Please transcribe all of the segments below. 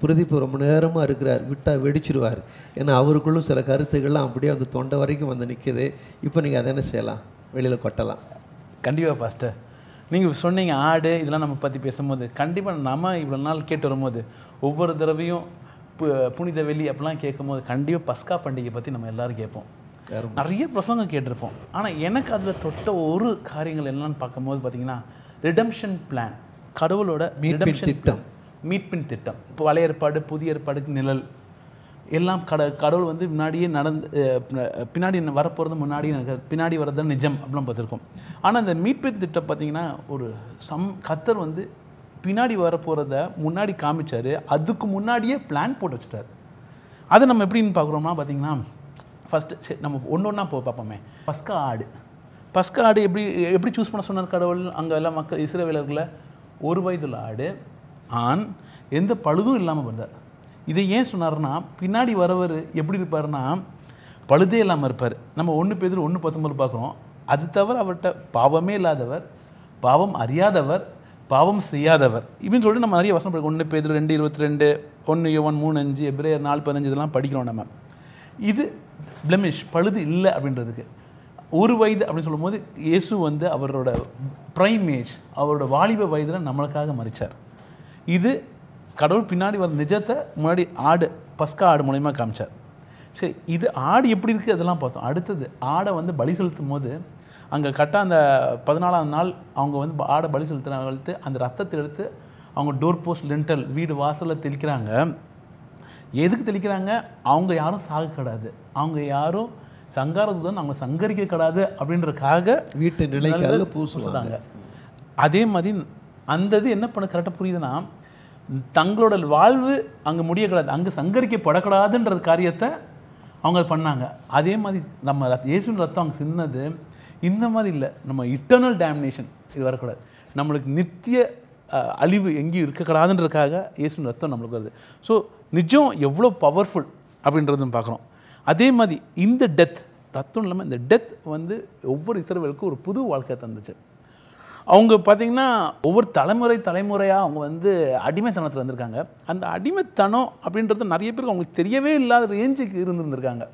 பிரதீப் ரொம்ப நேரமாக இருக்கிறார், விட்டால் வெடிச்சிருவார். ஏன்னா அவருக்குள்ளும் சில கருத்துக்கள்லாம் அப்படியே அந்த தொண்டை வரைக்கும் வந்து நிற்குது. இப்போ நீங்கள் அதை என்ன செய்யலாம், வெளியில் கொட்டலாம். கண்டிப்பாக பாஸ்டர், நீங்கள் சொன்னீங்க ஆடு இதெல்லாம் நம்ம பற்றி பேசும்போது, கண்டிப்பாக நம்ம இவ்வளோ நாள் கேட்டு வரும்போது ஒவ்வொரு தடவையும் புனித வெள்ளி அப்படிலாம் கேட்கும்போது கண்டிப்பாக பஸ்கா பண்டிகை பற்றி நம்ம எல்லோரும் கேட்போம், நிறைய பிரசங்கம் கேட்டிருப்போம். ஆனால் எனக்கு அதில் தொட்ட ஒரு காரியங்கள் என்னன்னு பார்க்கும்போது பார்த்தீங்கன்னா, ரிடம்ஷன் பிளான், கடவுளோட ரிடம்ஷன் திட்டம், மீட்பின் திட்டம். இப்போ பழைய ஏற்பாடு புதிய ஏற்பாடுக்கு நிழல் எல்லாம் கடவுள் வந்து முன்னாடியே பின்னாடி வரப்போகிறது முன்னாடியே பின்னாடி வர்றது நிஜம் அப்படிலாம் பார்த்துருக்கோம். ஆனால் இந்த மீட்பின் திட்டம் பார்த்தீங்கன்னா ஒரு கர்த்தர் வந்து பின்னாடி வரப்போகிறத முன்னாடி காமிச்சார், அதுக்கு முன்னாடியே பிளான் போட்டு வச்சுட்டார். அதை நம்ம எப்படின்னு பார்க்குறோம்னா பார்த்தீங்கன்னா, ஃபஸ்ட்டு சரி நம்ம ஒன்று ஒன்றா பார்ப்போமே. பஸ்கா ஆடு எப்படி சூஸ் பண்ண சொன்னார் கடவுள்? அங்கே எல்லாம் மக்கள் இஸ்ரவேலர்களை ஒரு வயதுள்ள ஆடு, ஆண், எந்த பழுதும் இல்லாமல் வந்தார். இதை ஏன் சொன்னார்னா, பின்னாடி வரவர் எப்படி இருப்பார்னா பழுதே இல்லாமல் இருப்பார். நம்ம 1 பேதுரு 1:19 பார்க்குறோம். அது தவிர அவர்கிட்ட பாவமே இல்லாதவர், பாவம் அறியாதவர், பாவம் செய்யாதவர் இப்படின்னு சொல்லிட்டு நம்ம நிறைய வசனம் படிக்கிறோம். 1 பேதுரு 2:22, 1 யோவான் 3:5, எபிரேயர் 4:15 இதெல்லாம் படிக்கிறோம் நம்ம. இது பிளெமிஷ், பழுது இல்லை அப்படின்றதுக்கு. ஒரு வயது அப்படின்னு சொல்லும்போது இயேசு வந்து அவரோட பிரைம் ஏஜ், அவரோட வாலிப வயதில் நம்மளுக்காக மரித்தார். இது கடவுள் பின்னாடி வர நிஜத்தை முன்னாடி பஸ்கா ஆடு மூலயமா காமிச்சார். சரி, இது ஆடு எப்படி இருக்குது அதெல்லாம் பார்த்தோம். அடுத்தது ஆடை வந்து பலி செலுத்தும் போது அங்கே கரெக்டாக அந்த 14ஆம் நாள் அவங்க வந்து ஆடை பலி செலுத்திட்டு அந்த ரத்தத்தை எடுத்து அவங்க டோர் போஸ்ட், லிண்டல், வீடு வாசலில் தெளிக்கிறாங்க. எதுக்கு தெளிக்கிறாங்க? அவங்க யாரும் சாகக்கூடாது, அவங்க யாரும் சங்காரதுதான் அவங்க சங்கரிக்க கூடாது அப்படின்றதுக்காக வீட்டு நிலைக்காக பூசுவாங்க. அதே மாதிரி அந்த இது என்ன பண்ண கரெக்டாக புரியுதுன்னா, தங்களோட வாழ்வு அங்கே முடியக்கூடாது, அங்கே சங்கரிக்கப்படக்கூடாதுன்றது காரியத்தை அவங்க பண்ணாங்க. அதே மாதிரி நம்ம இயேசுவின் ரத்தம் அங்கே சின்னது இந்த மாதிரி இல்லை, நம்ம இட்டர்னல் டேமினேஷன் இது வரக்கூடாது, நம்மளுக்கு நித்திய அழிவு எங்கேயும் இருக்கக்கூடாதுன்றதுக்காக இயேசுவின் ரத்தம் நம்மளுக்கு வருது. ஸோ நிஜம் எவ்வளோ பவர்ஃபுல் அப்படின்றதும் பார்க்குறோம். அதே மாதிரி இந்த ரத்தம் இல்லாமல் இந்த டெத் வந்து ஒவ்வொரு இஸ்ரவேலுக்கும் ஒரு புது வாழ்க்கை தந்துச்சு. அவங்க பார்த்திங்கன்னா ஒவ்வொரு தலைமுறையாக அவங்க வந்து அடிமைத்தனத்தில் இருந்திருக்காங்க. அந்த அடிமைத்தனம் அப்படின்றது நிறைய பேருக்கு அவங்களுக்கு தெரியவே இல்லாத ரேஞ்சுக்கு இருந்திருந்திருக்காங்க.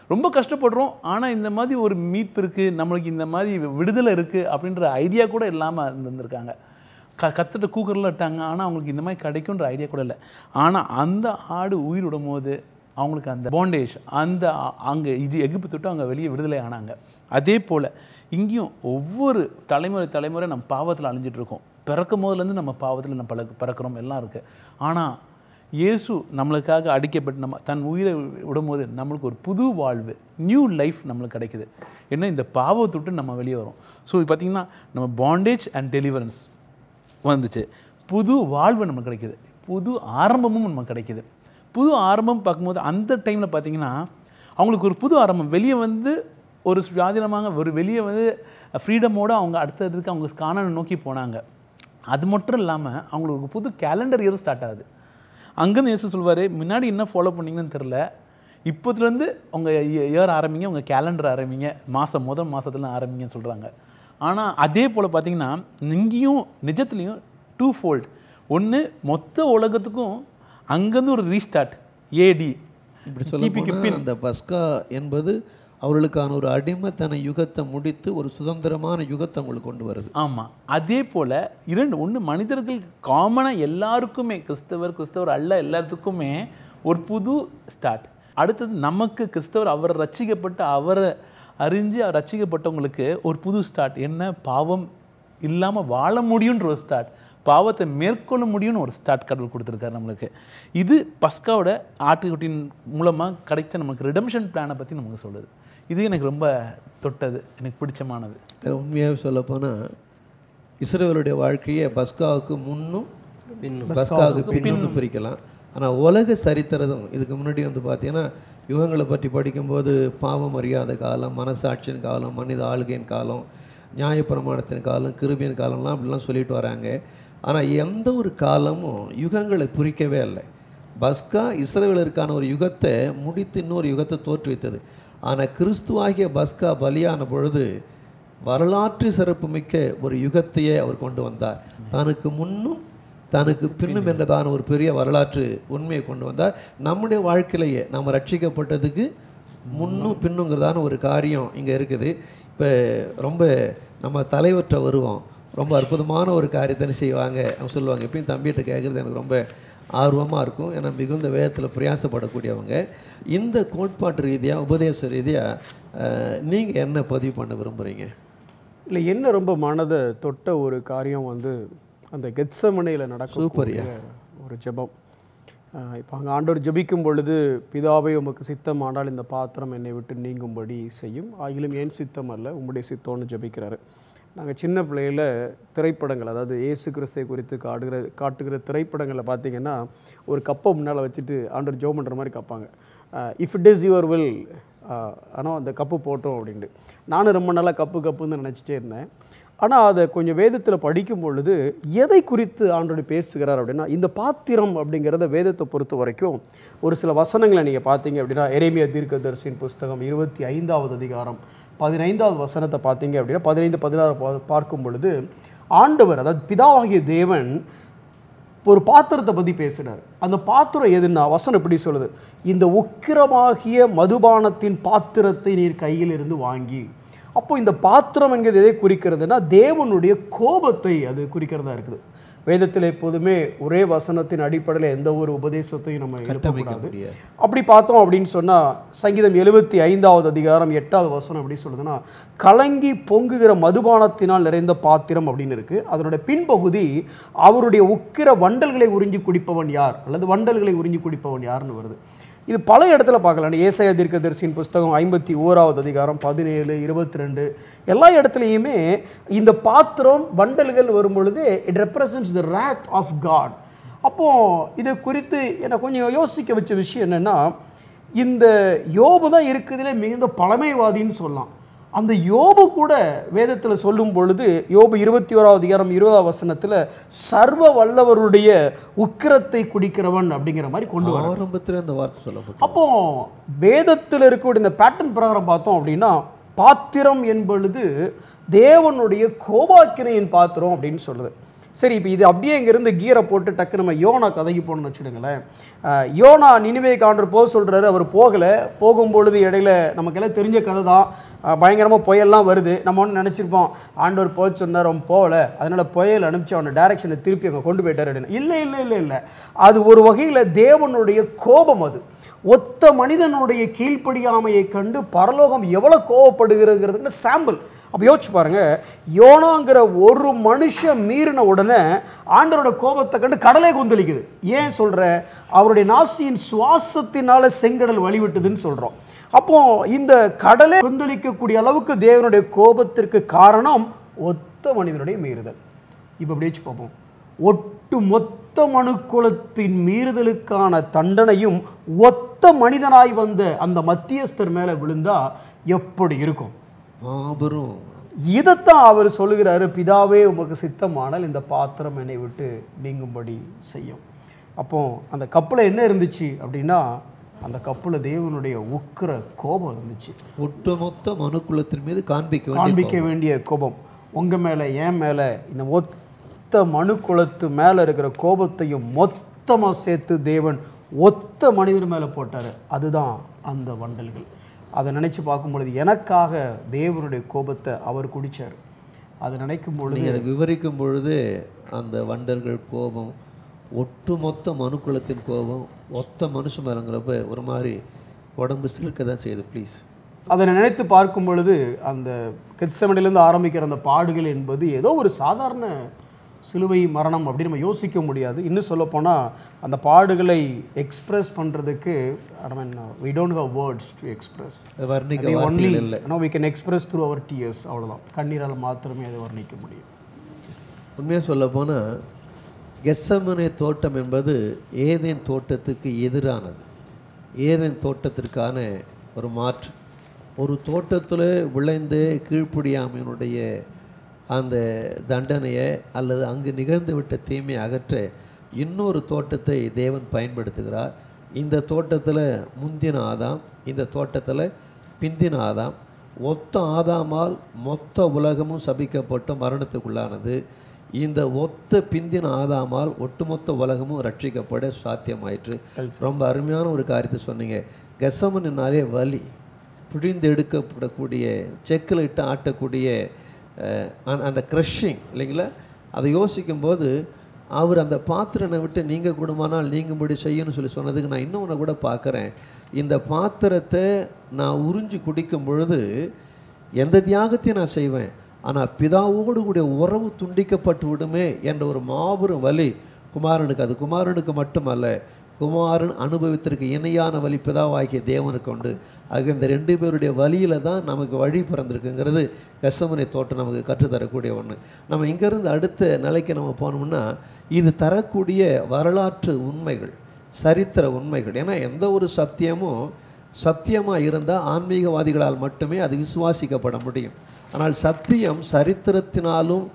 ரொம்ப கஷ்டப்படுறோம், ஆனால் இந்த மாதிரி ஒரு மீட்பு இருக்குது, நம்மளுக்கு இந்த மாதிரி விடுதலை இருக்குது அப்படின்ற ஐடியா கூட இல்லாமல் இருந்திருக்காங்க. கத்துட்டு கூக்கரில் விட்டாங்க, ஆனால் அவங்களுக்கு இந்த மாதிரி கிடைக்குன்ற ஐடியா கூட இல்லை. ஆனால் அந்த ஆடு உயிர் விடும் போது அவங்களுக்கு அந்த பாண்டேஜ், அந்த அங்கே எகிப்து தொட்டு அவங்க வெளியே விடுதலை ஆனாங்க. அதே போல் இங்கேயும் ஒவ்வொரு தலைமுறை நம்ம பாவத்தில் அழிஞ்சிட்ருக்கோம். பிறக்கும் போதுலேருந்து நம்ம பாவத்தில் நம்ம பிறக்கிறோம் எல்லாம் இருக்குது. ஆனால் இயேசு நம்மளுக்காக அடிக்கப்பட்டு நம்ம தன் உயிரை விடும்போது நம்மளுக்கு ஒரு புது வாழ்வு, நியூ லைஃப் நம்மளுக்கு கிடைக்குது. ஏன்னா இந்த பாவத்தை விட்டு நம்ம வெளியே வரோம். ஸோ பார்த்திங்கன்னா நம்ம பாண்டேஜ் அண்ட் டெலிவரன்ஸ் வந்துச்சு, புது வாழ்வு நமக்கு கிடைக்கிது, புது ஆரம்பமும் நமக்கு கிடைக்கிது. புது ஆரம்பம் பார்க்கும்போது அந்த டைமில் பார்த்திங்கன்னா அவங்களுக்கு ஒரு புது ஆரம்பம், வெளியே வந்து ஒரு சுயாதீனமாக ஒரு வெளியே வந்து ஃப்ரீடமோடு அவங்க அடுத்ததுக்கு அவங்க கானானை நோக்கி போனாங்க. அது மட்டும் இல்லாமல் அவங்களுக்கு புது கேலண்டர் இயர் ஸ்டார்ட் ஆகுது. அங்கேருந்து இயேசு சொல்வார், முன்னாடி என்ன ஃபாலோ பண்ணிங்கன்னு தெரில, இப்போதுலேருந்து உங்கள் இயர் ஆரம்பிங்க, உங்கள் கேலண்டர் ஆரம்பிங்க, முதல் மாதத்துல ஆரம்பிங்கன்னு சொல்கிறாங்க. ஆனால் அதே போல் பார்த்திங்கன்னா இங்கேயும் நிஜத்துலேயும் 2 fold. ஒன்று மொத்த உலகத்துக்கும் அங்கேருந்து ஒரு ரீஸ்டார்ட் ஏடி இப்படி சொல்ல. அந்த பஸ்கா என்பது அவர்களுக்கான ஒரு அடிமைத்தன யுகத்தை முடித்து ஒரு சுதந்திரமான யுகத்தை அவங்களுக்கு கொண்டு வருது. ஆமாம், அதே போல் ஒன்று மனிதர்கள் காமனாக எல்லாருக்குமே, கிறிஸ்தவர் அல்ல எல்லாத்துக்குமே ஒரு புது ஸ்டார்ட். அடுத்தது நமக்கு கிறிஸ்தவர் அவரை ரட்சிக்கப்பட்டு அவரை அறிஞ்சு ரட்சிக்கப்பட்டவங்களுக்கு ஒரு புது ஸ்டார்ட். என்ன? பாவம் இல்லாமல் வாழ முடியுன்ற ஒரு ஸ்டார்ட், பாவத்தை மேற்கொள்ள முடியும்னு ஒரு ஸ்டார்ட் கடவுள் கொடுத்துருக்காரு நம்மளுக்கு. இது பஸ்காவோட ஆட்டுக்குட்டியின் மூலமாக கிடைச்ச நமக்கு ரிடம்ஷன் பிளானை பற்றி நமக்கு சொல்லுது. இது எனக்கு ரொம்ப தொட்டது, எனக்கு பிடிச்சமானது. உண்மையாக சொல்லப்போனால் இஸ்ரவேலுடைய வாழ்க்கையை பஸ்காவுக்கு முன்னும் பஸ்காவுக்கு பின்னும் பிரிக்கலாம். ஆனால் உலக சரித்திரதும் இதுக்கு முன்னாடி வந்து பார்த்தீங்கன்னா யுகங்களை பற்றி படிக்கும்போது பாவம் அறியாத காலம், மனசாட்சியின் காலம், மனித ஆளுகையின் காலம், நியாயப்பிரமாணத்தின் காலம், கிருபியின் காலம்லாம் அப்படிலாம் சொல்லிட்டு வராங்க. ஆனால் எந்த ஒரு காலமும் யுகங்களை குறிக்கவே இல்லை. பஸ்கா இஸ்ரவேலருக்கான ஒரு யுகத்தை முடித்து இன்னொரு யுகத்தை தோற்றுவித்தது. ஆனால் கிறிஸ்துவாகிய பஸ்கா பலியான பொழுது வரலாற்று சிறப்புமிக்க ஒரு யுகத்தையே அவர் கொண்டு வந்தார். தனக்கு முன்னும் தனக்கு பின்னும் என்றதான ஒரு பெரிய வரலாற்று உண்மையை கொண்டு வந்தால் நம்முடைய வாழ்க்கையிலேயே நம்ம ரட்சிக்கப்பட்டதுக்கு முன்னும் பின்னுங்கிறதான ஒரு காரியம் இங்கே இருக்குது. இப்போ ரொம்ப நம்ம தலைவற்ற வருவோம், ரொம்ப அற்புதமான ஒரு காரியத்தை செய்வாங்க. அவங்க சொல்லுவாங்க, எப்பயும் தம்பிகிட்ட கேட்குறது எனக்கு ரொம்ப ஆர்வமாக இருக்கும். ஏன்னா மிகுந்த வேகத்தில் பிரயாசப்படக்கூடியவங்க. இந்த கோட்பாட்டு ரீதியாக உபதேச ரீதியாக நீங்கள் என்ன பதிவு பண்ண விரும்புகிறீங்க? இல்லை, என்ன ரொம்ப மனதை தொட்ட ஒரு காரியம் வந்து அந்த கெத்செமனேயில் நடக்கக்கூடிய ஒரு ஜெபம். இப்போ அங்கே ஆண்டவர் ஜெபிக்கும் பொழுது, பிதாவே உமக்கு சித்தம் ஆனால் இந்த பாத்திரம் என்னை விட்டு நீங்கும்படி செய்யும், ஆகிலும் ஏன் சித்தம் அல்ல உம்முடைய சித்தம்னு ஜெபிக்கிறாரு. நாங்கள் சின்ன பிள்ளையில் திரைப்படங்கள், அதாவது இயேசு கிறிஸ்துவை குறித்து காட்டுகிற திரைப்படங்களை பார்த்திங்கன்னா ஒரு கப்பை முன்னால் வச்சுட்டு ஆண்டவர் ஜெபம் பண்ணுற மாதிரி கப்பாங்க. If it is your will, ஆனால் அந்த கப்பு போட்டோம் அப்படின்ட்டு. நானும் ரொம்ப நாளாக கப்புன்னு நினச்சிட்டே இருந்தேன். ஆனால் அதை கொஞ்சம் வேதத்தில் படிக்கும் பொழுது எதை குறித்து ஆண்டவர் பேசுகிறார் அப்படின்னா, இந்த பாத்திரம் அப்படிங்கிறத வேதத்தை பொறுத்த வரைக்கும் ஒரு சில வசனங்களை நீங்கள் பார்த்தீங்க அப்படின்னா, எரேமியா தீர்க்கதரிசியின் புஸ்தகம் 25வது அதிகாரம் 15வது வசனத்தை பார்த்தீங்க அப்படின்னா 15-16 பார்க்கும் பொழுது ஆண்டவர், அதாவது பிதாவாகிய தேவன் ஒரு பாத்திரத்தை பற்றி பேசுகிறார். அந்த பாத்திரம் எதுன்னா, வசனம் எப்படி சொல்லுது, இந்த உக்கிரமாகிய மதுபானத்தின் பாத்திரத்தை நீர் கையில் இருந்து வாங்கி. அப்போ இந்த பாத்திரம் என்கிறது எதை குறிக்கிறதுனா, தேவனுடைய கோபத்தை அது குறிக்கிறதா இருக்குது. வேதத்தில் எப்போதுமே ஒரே வசனத்தின் அடிப்படையில் எந்த ஒரு உபதேசத்தையும் நம்ம எழுப்பக்கூடாது. அப்படி பார்த்தோம் அப்படின்னு சொன்னால், சங்கீதம் 75வது அதிகாரம் 8வது வசனம் எப்படி சொல்லுதுன்னா, கலங்கி பொங்குகிற மதுபானத்தினால் நிறைந்த பாத்திரம் அப்படின்னு இருக்குது. அதனுடைய பின்பகுதி, அவருடைய உக்கிர வண்டல்களை உறிஞ்சி குடிப்பவன் யார், அல்லது வண்டல்களை உறிஞ்சி குடிப்பவன் யார்னு வருது. இது பல இடத்துல பார்க்கலாம். ஏசாயா தீர்க்கதரிசியின் புஸ்தகம் 51வது அதிகாரம் 17, 22 எல்லா இடத்துலையுமே இந்த பாத்திரம் வண்டல்கள் வரும் பொழுது it represents the wrath of God. அப்போது இதை குறித்து என்னை கொஞ்சம் யோசிக்க வச்ச விஷயம் என்னென்னா, இந்த யோபு தான் இருக்குதுலே மிகுந்த பழமைவாதின்னு சொல்லலாம். அந்த யோபு கூட வேதத்தில் சொல்லும் பொழுது, யோபு 21வது அதிகாரம் 20வது வசனத்தில் சர்வ வல்லவருடைய உக்கிரத்தை குடிக்கிறவன் அப்படிங்கிற மாதிரி கொண்டு வர ஆரம்பத்தில் அந்த வார்த்தை சொல்லப்படும். அப்போ வேதத்தில் இருக்கக்கூடிய இந்த பேட்டர்ன் பிரகாரம் பார்த்தோம் அப்படின்னா, பாத்திரம் என்பது தேவனுடைய கோபாக்கினையின் பாத்திரம் அப்படின்னு சொல்லுது. சரி, இப்போ இது அப்படியே இங்கேருந்து கீரை போட்டு டக்கு நம்ம யோனா கதைக்கு போகணும்னு வச்சுடுங்களேன். யோனா நினிவே ஆண்டவர் போக சொல்கிறாரு, அவர் போகலை. போகும்பொழுது இடையில நமக்கெல்லாம் தெரிஞ்ச கதை தான், பயங்கரமாக புயல்லாம் வருது. நம்ம ஒன்று நினச்சிருப்போம், ஆண்டவர் போக சொன்னார், அவன் போகலை, அதனால் புயல் அனுப்பிச்சு அவனை டைரக்ஷனை திருப்பி அங்கே கொண்டு போயிட்டார் அப்படின்னு. இல்லை, அது ஒரு வகையில் தேவனுடைய கோபம். அது ஒத்த மனிதனுடைய கீழ்ப்படியாமையை கண்டு பரலோகம் எவ்வளோ கோபப்படுகிறதுங்கிறதுக்கு சாம்பிள். அப்போ யோசிச்சு பாருங்கள், யோனாங்கிற ஒரு மனுஷன் மீறின உடனே ஆண்டவரோட கோபத்தை கண்டு கடலே கொந்தளிக்குது. ஏன் சொல்கிறேன், அவருடைய நாசியின் சுவாசத்தினால செங்கடல் வழிவிட்டுதுன்னு சொல்கிறோம். அப்போ இந்த கடலை கொந்தளிக்கக்கூடிய அளவுக்கு தேவனுடைய கோபத்திற்கு காரணம் ஒத்த மனிதனுடைய மீறுதல். இப்போ அப்படி வச்சு பார்ப்போம், ஒட்டு மொத்த மனுக்குலத்தின் மீறுதலுக்கான தண்டனையும் ஒத்த மனிதனாய் வந்த அந்த மத்தியஸ்தர் மேலே விழுந்தா எப்படி இருக்கும்? மாபெரும். இதைத்தான் அவர் சொல்லுகிறாரு, பிதாவே உமக்கு சித்தமானால் இந்த பாத்திரம் என்னை விட்டு நீங்கும்படி செய்யும். அப்போ அந்த கப்பில் என்ன இருந்துச்சு அப்படின்னா, அந்த கப்பில் தேவனுடைய உக்கிர கோபம் இருந்துச்சு. ஒட்டுமொத்த மனுக்குலத்தின் மீது காண்பிக்க வேண்டிய கோபம் உங்கள் மேலே, என் மேலே, இந்த மொத்த மனுக்குலத்து மேலே இருக்கிற கோபத்தையும் மொத்தமாக சேர்த்து தேவன் ஒத்த மனிதர் மேலே போட்டார். அதுதான் அந்த வண்டல்கள். அதை நினச்சி பார்க்கும் பொழுது எனக்காக தேவனுடைய கோபத்தை அவர் குடித்தார். அதை நினைக்கும் பொழுது, அதை விவரிக்கும் பொழுது அந்த வண்டல்கள் கோபம், ஒட்டுமொத்த மனுக்குலத்தின் கோபம் ஒத்த மனுஷன் மேலங்கிறப்ப ஒரு மாதிரி உடம்பு சிலுக்க தான் செய்யுது. ப்ளீஸ் அதை நினைத்து பார்க்கும் பொழுது அந்த கெத்செமனேலேருந்து ஆரம்பிக்கிற அந்த பாடுகள் என்பது ஏதோ ஒரு சாதாரண சிலுவை மரணம் அப்படின்னு நம்ம யோசிக்க முடியாது. இன்னும் சொல்லப்போனால் அந்த பாடுகளை எக்ஸ்பிரஸ் பண்ணுறதுக்கு we don't have words to express. வர்ணிக்க வார்த்தைகள் இல்லை. we can express through our tears. அவ்வளோதான், கண்ணீரால் மாத்திரமே அதை வர்ணிக்க முடியும். உண்மையாக சொல்ல போனால் கெத்செமனே தோட்டம் என்பது ஏதேன் தோட்டத்துக்கு எதிரானது. ஏதேன் தோட்டத்திற்கான ஒரு மாற்று. ஒரு தோட்டத்தில் விளைந்த கீழ்ப்படியாமையினுடைய அந்த தண்டனையை அல்லது அங்கு நிகழ்ந்து விட்ட தீமையை அகற்ற இன்னொரு தோட்டத்தை தேவன் பயன்படுத்துகிறார். இந்த தோட்டத்தில் முந்தின ஆதாம், இந்த தோட்டத்தில் பிந்தின ஆதாம். ஒத்த ஆதாமால் மொத்த உலகமும் சபிக்கப்பட்டு மரணத்துக்குள்ளானது. இந்த ஒத்த பிந்தின ஆதாமால் ஒட்டுமொத்த உலகமும் ரட்சிக்கப்பட சாத்தியமாயிற்று. ரொம்ப அருமையான ஒரு காரியத்தை சொன்னீங்க. கெத்செமனினாலே வலி, பிழிந்து எடுக்கப்படக்கூடிய, செக்கில் இட்டு ஆட்டக்கூடிய அந்த க்ரஷிங் இல்லைங்களா? அதை யோசிக்கும்போது அவர் அந்த பாத்திரனை விட்டு நீங்கள் கூடுமானால் நீங்கும்படி செய்யணும்னு சொன்னதுக்கு நான் இன்னொன்று கூட பார்க்குறேன். இந்த பாத்திரத்தை நான் உறிஞ்சி குடிக்கும் பொழுது எந்த தியாகத்தையும் நான் செய்வேன், ஆனால் பிதாவோடு கூடிய உறவு துண்டிக்கப்பட்டு விடுமே என்ற ஒரு மாபெரும் வலி குமாரனுக்கு. அது குமாரனுக்கு மட்டுமல்ல, குமாரன் அனுபவித்திருக்க இணையான வலி பிதாவாகிய தேவனுக்கு உண்டு. ஆக இந்த 2 பேருடைய வழியில் தான் நமக்கு வழி பிறந்திருக்குங்கிறது கெத்செமனே தோட்டம் நமக்கு கற்றுத்தரக்கூடிய ஒன்று. நம்ம இங்கேருந்து அடுத்த நிலைக்கு நம்ம போனோம்னா இது தரக்கூடிய வரலாற்று உண்மைகள், சரித்திர உண்மைகள். ஏன்னா எந்த ஒரு சத்தியமும் சத்தியமாக இருந்தால் ஆன்மீகவாதிகளால் மட்டுமே அது விசுவாசிக்கப்பட முடியும். ஆனால் சத்தியம் சரித்திரத்தினாலும்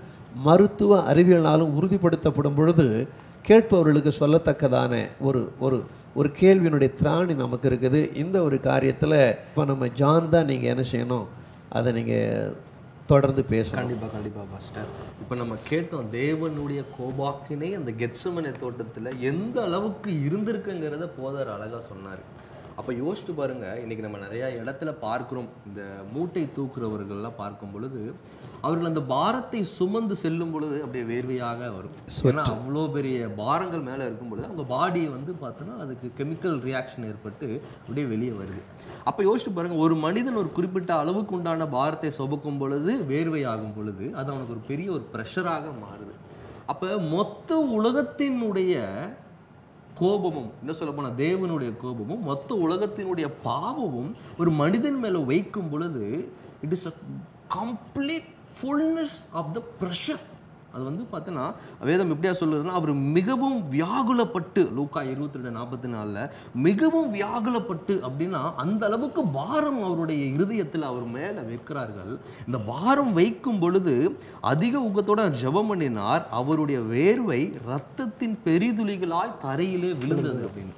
மருத்துவ அறிவியலினாலும் உறுதிப்படுத்தப்படும் பொழுது கேட்பவர்களுக்கு சொல்லத்தக்கதான ஒரு ஒரு ஒரு கேள்வியினுடைய திராணி நமக்கு இருக்குது. இந்த ஒரு காரியத்தில் இப்போ நம்ம ஜான் தான் நீங்கள் என்ன செய்யணும், அதை நீங்கள் தொடர்ந்து பேசணும். கண்டிப்பாக பாஸ்டர். இப்போ நம்ம கேட்டோம், தேவனுடைய கோபாக்கினை அந்த கெத்செமனே தோட்டத்தில் எந்த அளவுக்கு இருந்திருக்குங்கிறத போதர் அழகாக சொன்னார். அப்போ யோசிச்சு பாருங்கள், இன்றைக்கி நம்ம நிறையா இடத்துல பார்க்குறோம், இந்த மூட்டை தூக்குறவர்கள்லாம் பார்க்கும் பொழுது அவர்கள் அந்த பாரத்தை சுமந்து செல்லும் பொழுது அப்படியே வேர்வையாக வரும். ஏன்னா அவ்வளோ பெரிய பாரங்கள் மேலே இருக்கும் பொழுது அவங்க பாடியை வந்து பார்த்தோன்னா அதுக்கு கெமிக்கல் ரியாக்ஷன் ஏற்பட்டு அப்படியே வெளியே வருது. அப்போ யோசிச்சு பாருங்கள், ஒரு மனிதன் ஒரு குறிப்பிட்ட அளவுக்கு உண்டான பாரத்தை சுமக்கும் பொழுது, வேர்வை ஆகும் பொழுது அது அவனுக்கு ஒரு பெரிய ஒரு ப்ரெஷராக மாறுது. அப்போ மொத்த உலகத்தினுடைய கோபமும், என்ன சொல்ல போனால் தேவனுடைய கோபமும் மொத்த உலகத்தினுடைய பாவமும் ஒரு மனிதன் மேலே வைக்கும் பொழுது it is a complete fullness of the pressure. அது வந்து பார்த்தோன்னா வேதம் எப்படியா சொல்லுதுன்னா, அவர் மிகவும் வியாகுலப்பட்டு, லூக்கா 22:44 மிகவும் வியாகுலப்பட்டு அப்படின்னா அந்த அளவுக்கு பாரம் அவருடைய இருதயத்தில் அவர் மேலே வைக்கிறார்கள். இந்த பாரம் வைக்கும் பொழுது அதிக ஊக்கத்தோட ஜெபம் பண்ணினார். அவருடைய வேர்வை இரத்தத்தின் பெரிதுளிகளாய் தரையிலே விழுந்தது அப்படின்னு.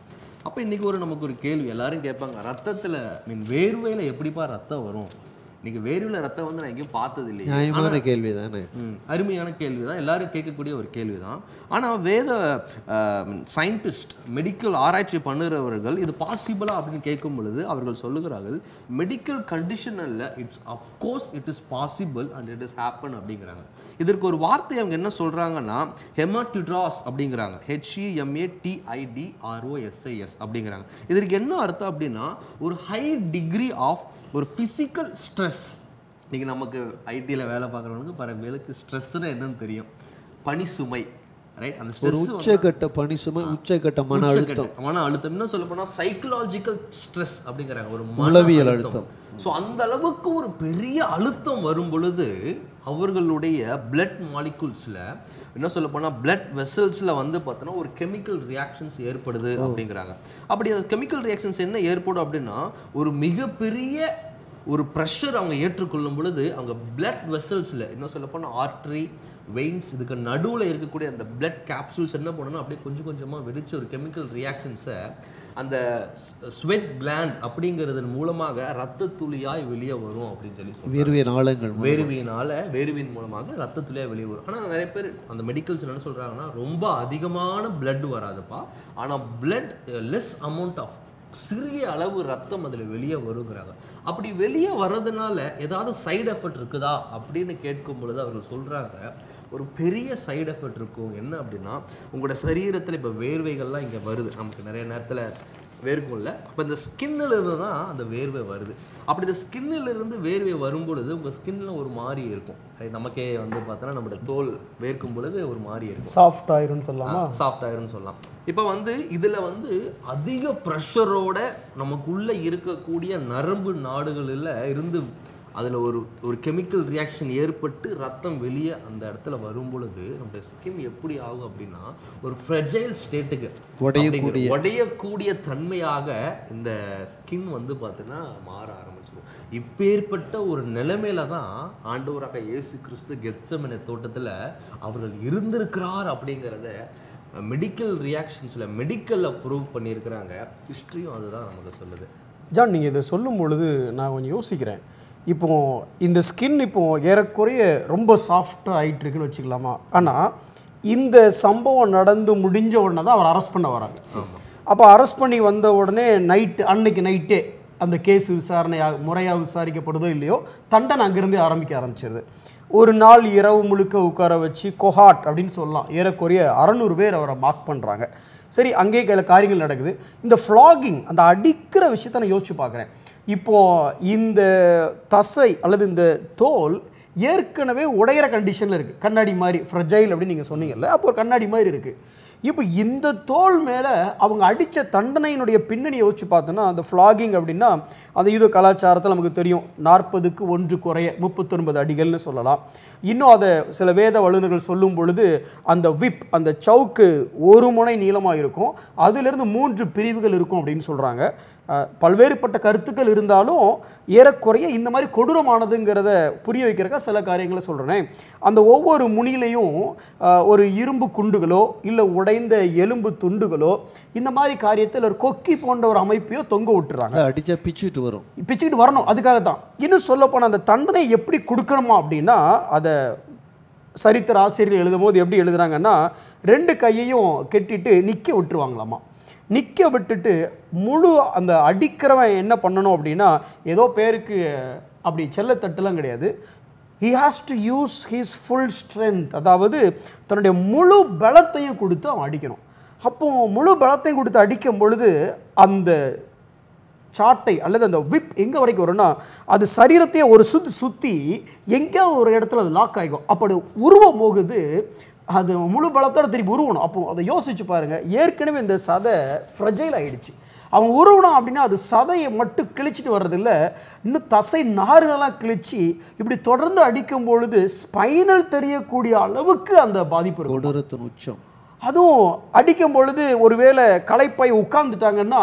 அப்போ இன்றைக்கி நமக்கு ஒரு கேள்வி எல்லாரும் கேட்பாங்க, ரத்தத்தில் வேர்வையில் எப்படிப்பா ரத்தம் வரும்? இன்னைக்கு வேர்வையில் ரத்தம் வந்து நான் எங்கேயும் பார்த்தது இல்லையா? நியாயமான கேள்வி தானே, அருமையான கேள்வி தான், எல்லாரும் கேட்கக்கூடிய ஒரு கேள்வி தான். ஆனால் வேத சயின்டிஸ்ட், மெடிக்கல் ஆராய்ச்சி பண்ணுறவர்கள் இது பாசிபிளா அப்படின்னு கேட்கும் பொழுது அவர்கள் சொல்லுகிறார்கள், மெடிக்கல் கண்டிஷன் அல்ல, it's of course it is possible and it is happen அப்படிங்கிறாங்க. இதற்கு ஒரு வார்த்தை அவங்க என்ன சொல்கிறாங்கன்னா ஹெமாட்டிட்ராஸ் அப்படிங்கிறாங்க, HEMATIDROSIS அப்படிங்கிறாங்க. இதற்கு என்ன அர்த்தம் அப்படின்னா ஒரு ஹை டிகிரி ஆஃப் ஒரு ஃபிசிக்கல் ஸ்ட்ரெஸ். இன்றைக்கி நமக்கு ஐடியில் வேலை பார்க்குறவங்களுக்கு பல பேருக்கு ஸ்ட்ரெஸ்ஸுன்னு என்னன்னு தெரியும், பனி சுமை, ரைட்? அந்த ஸ்ட்ரெஸ் உச்சக்கட்ட பனி சுமை, உச்சக்கட்ட மன அழுத்தம் என்ன சொல்ல போனால் சைக்கலாஜிக்கல் ஸ்ட்ரெஸ் அப்படிங்கிறாங்க, ஒரு உளவியல் அழுத்தம். ஸோ அந்த அளவுக்கு ஒரு பெரிய அழுத்தம் வரும் பொழுது அவர்களுடைய பிளட் மாலிகுல்ஸில், என்ன சொல்ல போனால் பிளட் வெசல்ஸில் வந்து பார்த்தோன்னா ஒரு கெமிக்கல் ரியாக்ஷன்ஸ் ஏற்படுது அப்படிங்கிறாங்க. அப்படி அந்த கெமிக்கல் ரியாக்ஷன்ஸ் என்ன ஏற்படும் அப்படின்னா ஒரு மிகப்பெரிய ஒரு ப்ரெஷர் அவங்க ஏற்றுக்கொள்ளும் பொழுது அவங்க பிளட் வெசல்ஸில், என்ன சொல்ல போனால் ஆர்ட்ரி, வெயின்ஸ், இதுக்கு நடுவில் இருக்கக்கூடிய அந்த பிளட் கேப்சூல்ஸ் என்ன பண்ணணும் அப்படியே கொஞ்சம் கொஞ்சமாக வெடிச்சு ஒரு கெமிக்கல் ரியாக்ஷன்ஸை அந்த ஸ்வெட் கிளாண்ட் அப்படிங்கிறதன் மூலமாக ரத்த துளியாய் வெளியே வரும் அப்படின்னு சொல்லி வேர்வையின் ஆழங்கள், வேர்வையின் மூலமாக ரத்த துளியாய் வெளியே வரும். ஆனால் நிறைய பேர் அந்த மெடிக்கல்ஸ் என்ன சொல்கிறாங்கன்னா ரொம்ப அதிகமான பிளட் வராதுப்பா, ஆனால் பிளட் லெஸ் அமௌண்ட் ஆஃப் சிறிய அளவு ரத்தம் அதில் வெளியே வருங்கிறாங்க. அப்படி வெளியே வர்றதுனால ஏதாவது சைடு எஃபெக்ட் இருக்குதா அப்படின்னு கேட்கும் பொழுது அவர்கள் சொல்கிறாங்க ஒரு பெரிய சைடு எஃபெக்ட் இருக்கும். என்ன அப்படின்னா உங்களோட சரீரத்தில் இப்போ வேர்வைகள்லாம் இங்கே வருது, நமக்கு நிறைய நேரத்தில் வேர்க்கும்ல, அப்போ இந்த ஸ்கின்னில் இருந்து தான் அந்த வேர்வை வருது. அப்படி இந்த ஸ்கின்னிலிருந்து வேர்வை வரும்பொழுது உங்கள் ஸ்கின்ல ஒரு மாதிரி இருக்கும், நமக்கே வந்து பார்த்தோன்னா நம்மளோட தோல் வேர்க்கும் பொழுது ஒரு மாதிரி இருக்கும், சாஃப்ட் ஆயிரும்னு சொல்லலாம், சாஃப்ட் ஆயிரும்னு சொல்லலாம். இப்போ வந்து இதில் வந்து அதிக ப்ரெஷரோட நமக்குள்ளே இருக்கக்கூடிய நரம்பு நாடுகளில் இருந்து அதில் ஒரு கெமிக்கல் ரியாக்ஷன் ஏற்பட்டு ரத்தம் வெளியே அந்த இடத்துல வரும் பொழுது நம்மளுடைய ஸ்கின் எப்படி ஆகும் அப்படின்னா ஒரு ஃப்ரெஜைல் ஸ்டேட்டுக்கு உடையக்கூடிய தன்மையாக இந்த ஸ்கின் வந்து பார்த்தீங்கன்னா மாற ஆரம்பிச்சிடும். இப்பேற்பட்ட ஒரு நிலைமையில தான் ஆண்டவராக இயேசு கிறிஸ்து கெத்செமனே தோட்டத்தில் அவர்கள் இருந்திருக்கிறார் அப்படிங்கிறத மெடிக்கல் ரியாக்ஷன்ஸில் மெடிக்கலில் ப்ரூவ் பண்ணியிருக்கிறாங்க. ஹிஸ்ட்ரியும் அதுதான் நமக்கு சொல்லுது. ஜான், நீங்கள் இதை சொல்லும் பொழுது நான் கொஞ்சம் யோசிக்கிறேன், இப்போ இந்த ஸ்கின் இப்போ ஏறக்குறைய ரொம்ப சாஃப்டாக ஆகிட்டு இருக்குன்னு வச்சுக்கலாமா. ஆனால் இந்த சம்பவம் நடந்து முடிஞ்ச உடனே தான் அவர் அரெஸ்ட் பண்ண வராங்க. அப்போ அரெஸ்ட் பண்ணி வந்த உடனே அன்னைக்கு நைட்டே அந்த கேஸ் விசாரணையாக முறையாக விசாரிக்கப்படுதோ இல்லையோ தண்டனை அங்கேருந்தே ஆரம்பிச்சிருது. ஒரு நாள் இரவு முழுக்க உட்கார வச்சு கொஹாட் அப்படின்னு சொல்லலாம், ஏறக்குறைய 600 பேர் அவரை மார்க் பண்ணுறாங்க. சரி, அங்கேயே சில காரியங்கள் நடக்குது. இந்த ஃப்ளாகிங், அந்த அடிக்கிற விஷயத்தை நான் யோசிச்சு பார்க்குறேன். இப்போது இந்த தசை அல்லது இந்த தோல் ஏற்கனவே உடையிற கண்டிஷனில் இருக்குது, கண்ணாடி மாதிரி ஃப்ரெஜைல் அப்படின்னு நீங்கள் சொன்னீங்கல்ல, அப்போ ஒரு கண்ணாடி மாதிரி இருக்குது. இப்போ இந்த தோல் மேலே அவங்க அடித்த தண்டனையினுடைய பின்னணி யோசிச்சு பார்த்தோன்னா, அந்த ஃப்ளாகிங் அப்படின்னா அந்த யூத கலாச்சாரத்தில் நமக்கு தெரியும் 40க்கு 1 குறைய 39 அடிகள்னு சொல்லலாம். இன்னும் அதை சில வேத வல்லுநர்கள் சொல்லும் பொழுது அந்த விப், அந்த சவுக்கு ஒரு முனை நீளமாக இருக்கும், அதிலிருந்து 3 பிரிவுகள் இருக்கும் அப்படின்னு சொல்கிறாங்க. பல்வேறுபட்ட கருத்துக்கள் இருந்தாலும் ஏறக்குறைய இந்த மாதிரி கொடூரமானதுங்கிறத புரிய வைக்கிறக்க சில காரியங்களை சொல்கிறேன். அந்த ஒவ்வொரு முனிலையும் ஒரு இரும்பு குண்டுகளோ இல்லை உடைந்த எலும்பு துண்டுகளோ இந்த மாதிரி காரியத்தில் ஒரு கொக்கி போன்ற ஒரு அமைப்பையோ தொங்க விட்டுறாங்க. அடிச்சா பிச்சுக்கிட்டு வரணும். அதுக்காக தான். இன்னும் சொல்லப்போனால் அந்த தண்டனை எப்படி கொடுக்கணுமா அப்படின்னா, அதை சரித்திர ஆசிரியர் எழுதும் போது எப்படி எழுதுறாங்கன்னா, 2 கையையும் கெட்டிட்டு நிற்க விட்டுருவாங்களாமா. நிற்க விட்டுட்டு முழு அந்த அடிக்கிறவன் என்ன பண்ணணும் அப்படின்னா, ஏதோ பேருக்கு அப்படி செல்லத்தட்டுலாம் கிடையாது, he has to use his full strength, அதாவது தன்னுடைய முழு பலத்தையும் கொடுத்து அவன் அடிக்கணும். அப்போ முழு பலத்தையும் கொடுத்து அடிக்கும் பொழுது அந்த சாட்டை அல்லது அந்த விப் எங்கே வரைக்கும் வரும்னா, அது சரீரத்தையே ஒரு சுற்றி எங்கேயாவது ஒரு இடத்துல அது லாக் ஆகிக்கும். அப்படி உருவம் போகுது, அது முழு பலத்தோடு திருப்பி உருவணும். அப்போ அதை யோசிச்சு பாருங்கள், ஏற்கனவே இந்த சதை ஃப்ரெஜைல் ஆகிடுச்சு. அவன் உருவணும் அப்படின்னா அது சதையை மட்டும் கிழிச்சிட்டு வர்றதில்ல, இன்னும் தசை நாறுகளாக கிழிச்சு இப்படி தொடர்ந்து அடிக்கும் பொழுது ஸ்பைனல் தெரியக்கூடிய அளவுக்கு அந்த பாதிப்பு இருக்கும். உச்சம். அதுவும் அடிக்கும் பொழுது ஒருவேளை களைப்பாய் உட்கார்ந்துட்டாங்கன்னா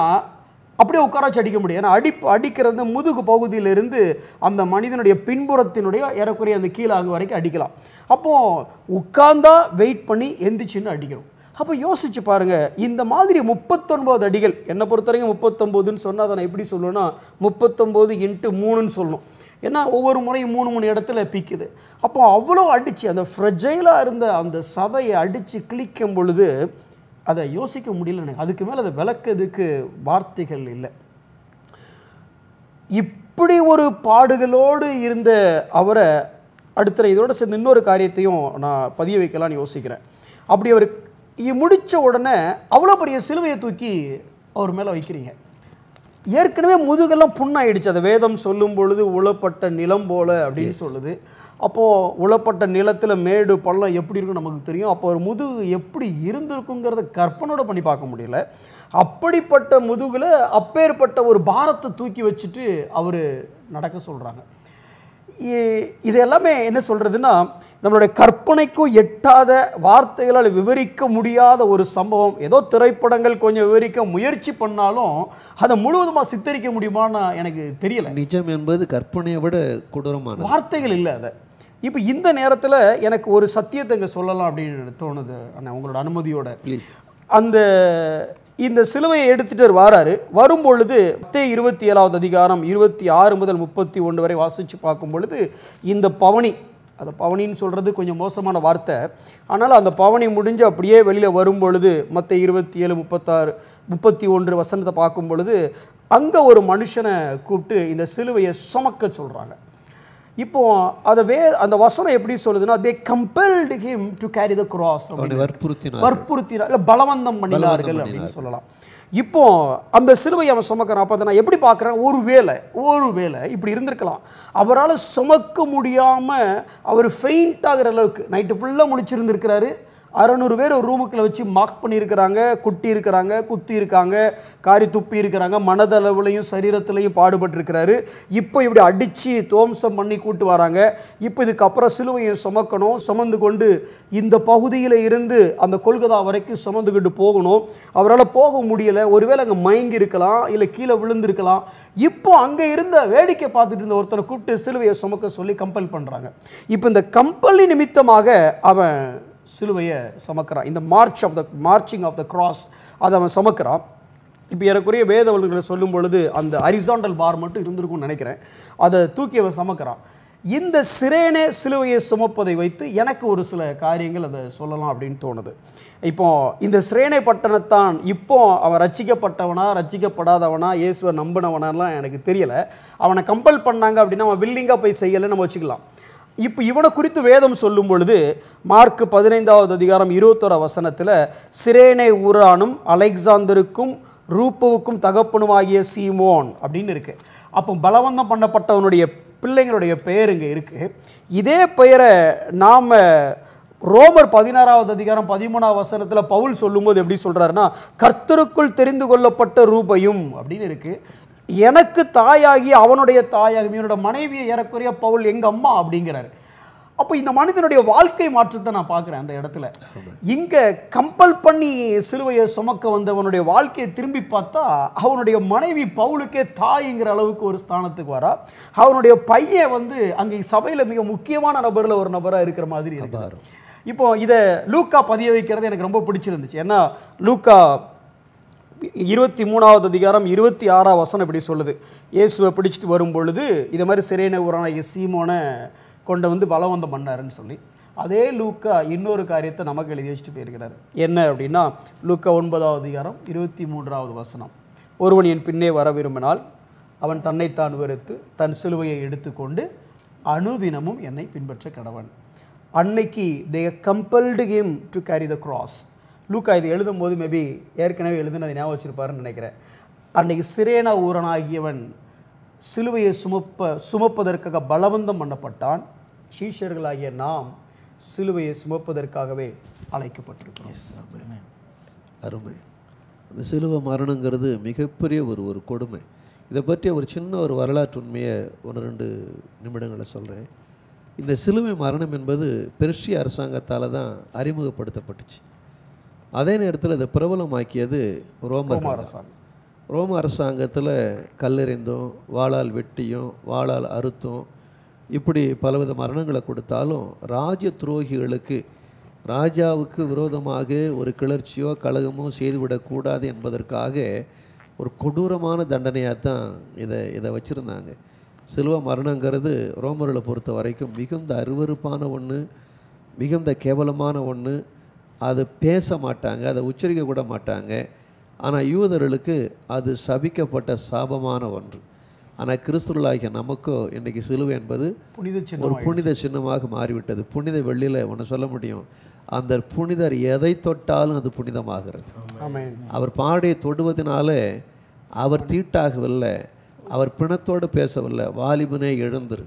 அப்படியே உட்கார வச்சு அடிக்க முடியும். ஏன்னா அடிக்கிறது முதுகு பகுதியிலிருந்து அந்த மனிதனுடைய பின்புறத்தினுடைய ஏறக்குறைய அந்த கீழே அங்கே வரைக்கும் அடிக்கலாம். அப்போது உட்கார்ந்தா வெயிட் பண்ணி எந்திரிச்சின்னு அடிக்கணும். அப்போ யோசிச்சு பாருங்கள், இந்த மாதிரி 39 அடிகள், என்னை பொறுத்த வரைக்கும் 39ன்னு சொன்னால் அதை நான் எப்படி சொல்லுவேன்னா 39 × 3ன்னு சொல்லணும். ஏன்னா ஒவ்வொரு முறையும் 3 இடத்துல பிக்குது. அப்போ அவ்வளோ அடித்து அந்த ஃப்ரெஜைலாக இருந்த அந்த சதையை அடித்து கிழிக்கும் பொழுது அதை யோசிக்க முடியல எனக்கு. அதுக்கு மேலே அதை விளக்கிறதுக்கு வார்த்தைகள் இல்லை. இப்படி ஒரு பாடுகளோடு இருந்த அவரை அடுத்த இதோடு சேர்ந்து இன்னொரு காரியத்தையும் நான் பதிய வைக்கலான்னு யோசிக்கிறேன். அப்படி அவர் முடித்த உடனே அவ்வளோ பெரிய சிலுவையை தூக்கி அவர் மேலே வைக்கிறீங்க. ஏற்கனவே முதுகெல்லாம் புண்ணாயிடுச்சு. அதை வேதம் சொல்லும் பொழுது உழப்பட்ட நிலம் போல அப்படின்னு சொல்லுது. அப்போது உழப்பட்ட நிலத்தில் மேடு பள்ளம் எப்படி இருக்குன்னு நமக்கு தெரியும். அப்போ ஒரு முதுகு எப்படி இருந்திருக்குங்கிறத கற்பனோட பண்ணி பார்க்க முடியல. அப்படிப்பட்ட முதுகில் அப்பேற்பட்ட ஒரு பாரத்தை தூக்கி வச்சுட்டு அவர் நடக்க சொல்கிறாங்க. இது எல்லாமே என்ன சொல்கிறதுன்னா, நம்மளுடைய கற்பனைக்கும் எட்டாத, வார்த்தைகளால் விவரிக்க முடியாத ஒரு சம்பவம். ஏதோ திரைப்படங்கள் கொஞ்சம் விவரிக்க முயற்சி பண்ணாலும் அதை முழுவதுமாக சித்தரிக்க முடியுமான்னு எனக்கு தெரியலை. நிஜம் என்பது கற்பனையை விட கொடூரமான வார்த்தைகள் இல்லை. அதை இப்போ இந்த நேரத்தில் எனக்கு ஒரு சத்தியத்தை இங்கே சொல்லலாம் அப்படின்னு தோணுது அண்ணா, உங்களோட அனுமதியோட ப்ளீஸ். இந்த சிலுவையை எடுத்துகிட்டு வராரு. வரும்பொழுது மத்தேயு 27வது அதிகாரம் 26 முதல் 31 வரை வாசித்து பார்க்கும் பொழுது இந்த பவனி, அந்த பவனின்னு சொல்கிறது கொஞ்சம் மோசமான வார்த்தை, ஆனால் அந்த பவனி முடிஞ்சு அப்படியே வெளியில் வரும் பொழுது மத்தேயு 27, 36, 31 வசனத்தை பார்க்கும் பொழுது அங்கே ஒரு மனுஷனை கூப்பிட்டு இந்த சிலுவையை சுமக்க சொல்கிறாங்க. இப்போ அந்த வசனம் எப்படி சொல்லுதுன்னா, they compelled him to carry the cross, வற்புறுத்தினார், பலவந்தம் பண்ணினார்கள் அப்படின்னு சொல்லலாம். இப்போ அந்த சிலுவை அவன் சுமக்கிறான். அப்போ அதை நான் எப்படி பார்க்குறேன், ஒருவேளை இப்படி இருந்திருக்கலாம். அவரால் சுமக்க முடியாமல் அவர் ஃபெயிண்ட் ஆகிற அளவுக்கு நைட்டு ஃபுல்லாக முழிச்சிருந்துருக்கிறாரு. 600 பேர் ஒரு ரூமுக்குள்ளே வச்சு மார்க் பண்ணியிருக்கிறாங்க, குட்டி இருக்கிறாங்க, குத்தி இருக்காங்க, காரி துப்பி இருக்கிறாங்க, மனதளவுலையும் சரீரத்துலையும் பாடுபட்டிருக்கிறாரு. இப்போ இப்படி அடித்து தோம்சம் பண்ணி கூட்டு வராங்க. இப்போ இதுக்கப்புறம் சிலுவையை சுமக்கணும், சுமந்து கொண்டு இந்த பகுதியில் இருந்து அந்த கொல்கத்தா வரைக்கும் சுமந்துக்கிட்டு போகணும். அவரால் போக முடியலை. ஒருவேளை அங்கே மயங்கி இருக்கலாம், இல்லை கீழே விழுந்திருக்கலாம். இப்போ அங்கே இருந்த வேடிக்கை பார்த்துட்டு இருந்த ஒருத்தனை கூப்பிட்டு சிலுவையை சுமக்க சொல்லி கம்பல் பண்ணுறாங்க. இப்போ இந்த கம்பல் நிமித்தமாக அவன் சிலுவையை சுமக்கிறான். இந்த மார்ச்சிங் ஆஃப் த கிராஸ் அதை அவன் சுமக்கிறான். இப்போ எனக்குரிய வேத வல்லுநர்களை சொல்லும் பொழுது அந்த ஹரிசாண்டல் பார் மட்டும் இருந்திருக்கும்னு நினைக்கிறேன். அதை தூக்கி அவன் சமக்கிறான். இந்த சிரேனே சிலுவையை சுமப்பதை வைத்து எனக்கு ஒரு சில காரியங்கள் அதை சொல்லலாம் அப்படின்னு தோணுது. இப்போ இந்த சிரேனே பட்டணத்தான் இப்போ அவன் ரட்சிக்கப்பட்டவனா ரட்சிக்கப்படாதவனா இயேசுவை நம்பினவனாலாம் எனக்கு தெரியலை. அவனை கம்பல் பண்ணாங்க அப்படின்னா அவன் வில்லிங்காக போய் செய்யலைன்னு நம்ம வச்சுக்கலாம். இப்போ இவனை குறித்து வேதம் சொல்லும் பொழுது மார்க் 15வது அதிகாரம் 21 வசனத்தில் சிரேனே ஊரானும் அலெக்சாந்தருக்கும் ரூப்புவுக்கும் தகப்பனுமாகிய சீமோன் அப்படின்னு இருக்கு. அப்போ பலவந்தம் பண்ணப்பட்டவனுடைய பிள்ளைங்களுடைய பெயர் இங்கே இருக்கு. இதே பெயரை நாம் ரோமர் 16வது அதிகாரம் 13வது வசனத்தில் பவுல் சொல்லும்போது எப்படி சொல்றாருன்னா கர்த்தருக்குள் தெரிந்து கொள்ளப்பட்ட ரூபையும் அப்படின்னு இருக்கு. எனக்கு தாயாகி அவனுடைய தாயாகி என்னோட மனைவியை ஏறக்குறைய பவுல் எங்க அம்மா அப்படிங்கிறாரு. அப்போ இந்த மனிதனுடைய வாழ்க்கை மாற்றத்தை நான் பார்க்குறேன் அந்த இடத்துல. இங்கே கம்பல் பண்ணி சிலுவையை சுமக்க வந்தவனுடைய வாழ்க்கையை திரும்பி பார்த்தா அவனுடைய மனைவி பவுலுக்கே தாய்ங்கிற அளவுக்கு ஒரு ஸ்தானத்துக்கு வரா. அவனுடைய பையன் அங்கே சபையில் மிக முக்கியமான நபரில் ஒரு நபராக இருக்கிற மாதிரி இருக்காரு. இப்போ இதை லூக்கா பதிய வைக்கிறது எனக்கு ரொம்ப பிடிச்சிருந்துச்சு. ஏன்னா லூக்கா 23வது அதிகாரம் 26வது வசனம் இப்படி சொல்லுது. இயேசுவை பிடிச்சிட்டு வரும் பொழுது இதை மாதிரி சிரேனே ஊரான சீமோனை கொண்டு பலவந்தம் பண்ணாருன்னு சொல்லி அதே லூக்கா இன்னொரு காரியத்தை நமக்கு எழுதி வச்சுட்டு போயிருக்கிறார். என்ன அப்படின்னா லூக்கா 9வது அதிகாரம் 23வது வசனம், ஒருவன் என் பின்னே வர விரும்பினால் அவன் தன்னைத்தான் வெறுத்து தன் சிலுவையை எடுத்துக்கொண்டு அனுதினமும் என்னை பின்பற்ற கடவன். அன்னைக்கு they compelled him to carry the cross. லூக்கா இது எழுதும் போது மேபி ஏற்கனவே எழுதுனதை ஞாபகம் வச்சிருப்பாருன்னு நினைக்கிறேன். அன்னைக்கு சிரேனா ஊரனாகியவன் சிலுவையை சுமப்பதற்காக பலவந்தம் பண்ணப்பட்டான். சீஷர்களாகிய நாம் சிலுவையை சுமப்பதற்காகவே அழைக்கப்பட்டிருக்கிறோம். அருமை. அந்த சிலுவை மரணங்கிறது மிகப்பெரிய ஒரு கொடுமை. இதை பற்றி ஒரு சின்ன ஒரு வரலாற்று உண்மையை 1-2 நிமிடங்களை சொல்கிறேன். இந்த சிலுவை மரணம் என்பது பெர்ஷிய அரசாங்கத்தால் தான் அறிமுகப்படுத்தப்பட்டுச்சு. அதே நேரத்தில் இதை பிரபலமாக்கியது ரோம அரசாங்கம். ரோம அரசாங்கத்தில் கல்லெறிந்தும் வாளால் வெட்டியும் வாளால் அறுத்தும் இப்படி பலவித மரணங்களை கொடுத்தாலும் ராஜ்ய துரோகிகளுக்கு ராஜாவுக்கு விரோதமாக ஒரு கிளர்ச்சியோ கலகமோ செய்துவிடக்கூடாது என்பதற்காக ஒரு கொடூரமான தண்டனையாக தான் இதை வச்சுருந்தாங்க. சிலுவை மரணங்கிறது ரோமர்களை பொறுத்த வரைக்கும் மிகுந்த அருவருப்பான ஒன்று, மிகுந்த கேவலமான ஒன்று. அதை பேச மாட்டாங்க, அதை உச்சரிக்க கூட மாட்டாங்க. ஆனால் யூதர்களுக்கு அது சபிக்கப்பட்ட சாபமான ஒன்று. ஆனால் கிறிஸ்துவர்களாகிய நமக்கோ இன்றைக்கி சிலுவை என்பது ஒரு புனித சின்னமாக மாறிவிட்டது. புனித வெள்ளியில் ஒன்று சொல்ல முடியும், அந்த புனிதர் எதை தொட்டாலும் அது புனிதமாகிறது. அவர் பாடையை தொடுவதனால அவர் தீட்டாகவில்லை, அவர் பிணத்தோடு பேசவில்லை. வாலிபனே எழுந்துரு,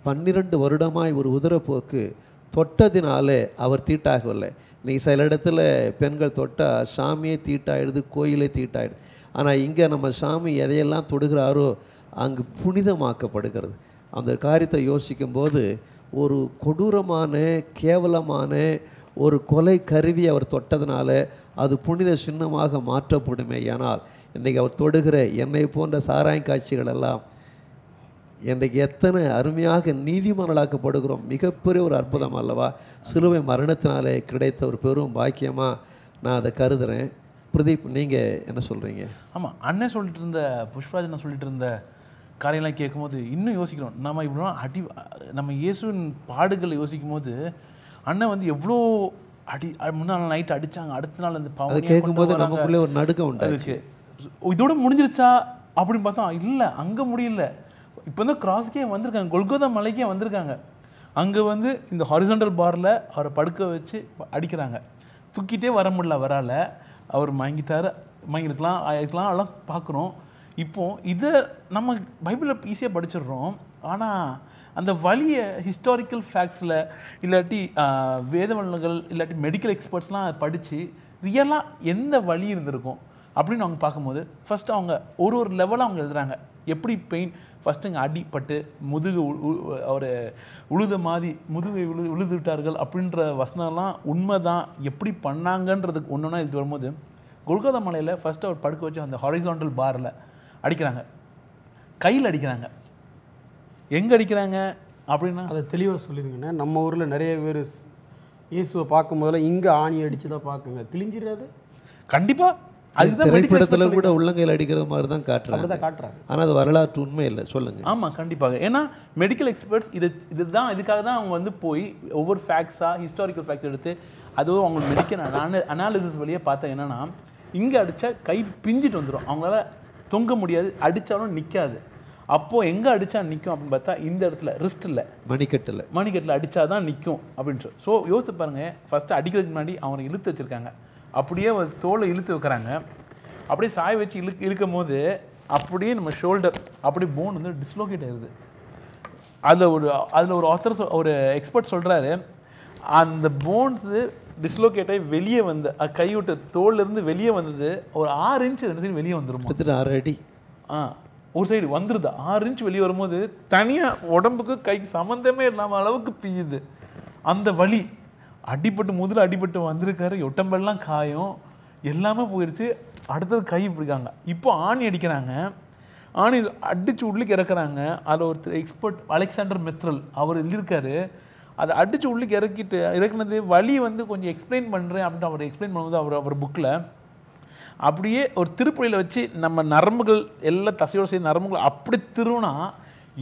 12 வருடமாய் ஒரு உதிரப்போக்கு தொட்டதினாலே அவர் தீட்டாகவில்லை. இன்றைக்கி சில இடத்துல பெண்கள் தொட்டால் சாமியே தீட்டாயிடுது, கோயிலே தீட்டாயிடுது. ஆனால் இங்கே நம்ம சாமி எதையெல்லாம் தொடுகிறாரோ அங்கு புனிதமாக்கப்படுகிறது. அந்த காரியத்தை யோசிக்கும்போது ஒரு கொடூரமான கேவலமான ஒரு கொலை கருவி அவர் தொட்டதுனால அது புனித சின்னமாக மாற்றப்படுமே. ஆனால் இன்றைக்கி அவர் தொடுகிற என்னை போன்ற சாராய காட்சிகள் எல்லாம் இன்றைக்கு எத்தனை அருமையாக நீதிமான்களாக்கப்படுகிறோம். மிகப்பெரிய ஒரு அற்புதம் அல்லவா? சிலுவை மரணத்தினாலே கிடைத்த ஒரு பெரும் பாக்கியமாக நான் அதை கருதுகிறேன். பிரதீப், நீங்கள் என்ன சொல்கிறீங்க? ஆமாம், அண்ணன் சொல்லிட்டு இருந்த புஷ்பராஜன் சொல்லிட்டு இருந்த காரியம்லாம் கேட்கும்போது இன்னும் யோசிக்கிறோம். நம்ம இயேசுவின் பாடுகளை யோசிக்கும் போது அண்ணன் எவ்வளோ முன்னாள் நைட்டு அடித்தாங்க, அடுத்த நாள் அந்த பாவம் கேட்கும்போது நமக்குள்ளே ஒரு நடுக்கம் உண்டாச்சு. இதோட முடிஞ்சிருச்சா அப்படின்னு பார்த்தா இல்லை, அங்கே முடியல. இப்போ கிராஸ்க்கே வந்திருக்காங்க, கொல்கோதா மலைக்கே வந்திருக்காங்க. அங்கே இந்த ஹாரிசாண்டல் பாரில் அவரை படுக்க வச்சு அடிக்கிறாங்க. தூக்கிட்டே வர முடியல, வரால. அவர் வாங்கியிருக்கலாம் ஆயிருக்கலாம், அதெல்லாம் பார்க்குறோம். இப்போது இதை நம்ம பைபிளில் ஈஸியாக படிச்சிடுறோம். ஆனால் அந்த வலியை ஹிஸ்டாரிக்கல் ஃபேக்ட்ஸில் இல்லாட்டி வேதவல்லுநர்கள் இல்லாட்டி மெடிக்கல் எக்ஸ்பர்ட்ஸ்லாம் படித்து ரியலாக எந்த வலி இருந்திருக்கும் அப்படின்னு அவங்க பார்க்கும்போது ஃபஸ்ட்டு அவங்க ஒரு லெவலாக அவங்க எழுதுகிறாங்க. எப்படி பெயின் ஃபஸ்ட்டு இங்கே அடிப்பட்டு முதுகு அவர் உழுத மாதிரி முதுகை உழுது விட்டார்கள் அப்படின்ற வசனம்லாம் உண்மை தான். எப்படி பண்ணாங்கன்றதுக்கு ஒன்றுனா இது வரும்போது கொல்கத்தா மலையில் ஃபஸ்ட்டு அவர் படுக்க வச்சு அந்த ஹாரிசாண்டல் பாரில் அடிக்கிறாங்க, கையில் அடிக்கிறாங்க. எங்கே அடிக்கிறாங்க அப்படின்னா அதை தெளிவாக சொல்லியிருக்கேன்னா, நம்ம ஊரில் நிறைய பேர் இயேசுவை பார்க்கும் போதில் இங்கே ஆணி அடித்து தான் பார்க்குங்க, கிழிஞ்சிடாது. கண்டிப்பாக அதுதான் திரைப்படத்துல கூட உள்ளங்கையில் அடிக்கிறது மாதிரி தான் காட்டுறாங்க, அப்படிதான் காட்டுறாங்க. ஆனா அது வரலாற்று உண்மை இல்லை. சொல்லுங்க. ஆமா கண்டிப்பாக. ஏன்னா மெடிக்கல் எக்ஸ்பர்ட்ஸ் இதுதான் இதுக்காக தான் அவங்க வந்து போய் ஒவ்வொரு ஃபேக்ட்ஸா ஹிஸ்டாரிக்கல் ஃபேக்ட்ஸ் எடுத்து அதுவும் அவங்க மெடிக்கல் அனாலிசிஸ் வழியாக பார்த்தா என்னன்னா இங்கே அடித்தா கை பிஞ்சிட்டு வந்துடும், அவங்களால தொங்க முடியாது, அடித்தாலும் நிற்காது. அப்போது எங்கே அடித்தா நிற்கும் அப்படின்னு பார்த்தா இந்த இடத்துல ரிஸ்ட்டில் மணிக்கட்டில் அடித்தா தான் நிற்கும் அப்படின்னு ஸோ யோசிச்சு பாருங்கள். ஃபஸ்ட்டு அடிக்கிறதுக்கு முன்னாடி அவனை இழுத்து வச்சுருக்காங்க, அப்படியே ஒரு தோலை இழுத்து வைக்கிறாங்க, அப்படியே சாய வச்சு இழுக்கும் போது அப்படியே நம்ம ஷோல்டர் அப்படியே போன் வந்து டிஸ்லோகேட் ஆயிடுது. அதில் ஒரு ஆத்தர் ஒரு எக்ஸ்பர்ட் சொல்கிறாரு, அந்த போன்ஸு டிஸ்லோகேட் ஆகி வெளியே வந்து கைவிட்ட தோல்லேருந்து வெளியே வந்தது ஒரு 6 இன்ச் 2 சைடு வெளியே வந்துடும். 6 அடி ஒரு சைடு வந்துடுது. 6 இன்ச் வெளியே வரும்போது தனியாக உடம்புக்கு கைக்கு சம்மந்தமே இல்லாமல் அளவுக்கு பிய்யுது. அந்த வலி முதல்ல அடிபட்டு வந்திருக்காரு, ஒட்டம்பெல்லாம் காயம் எல்லாமே போயிடுச்சு. அடுத்தது கை பிடிக்காங்க, இப்போ ஆணி அடிக்கிறாங்க, ஆணி அடித்து உள்ளுக்கு இறக்குறாங்க. அதில் ஒருத்தர் எக்ஸ்பர்ட் அலெக்சாண்டர் மெத்ரல் அவர் எழுதியிருக்காரு, அதை அடித்து உள்ளுக்கு இறக்குனது வலி வந்து கொஞ்சம் எக்ஸ்பிளைன் பண்ணுறேன் அப்படின்ட்டு அவர் எக்ஸ்பிளைன் பண்ணும்போது அவர் புக்கில் அப்படியே ஒரு திருப்பலியில் வச்சு நம்ம நரம்புகள் எல்லாம் தசையோடு சேர்ந்து நரம்புகள் அப்படி திருவினா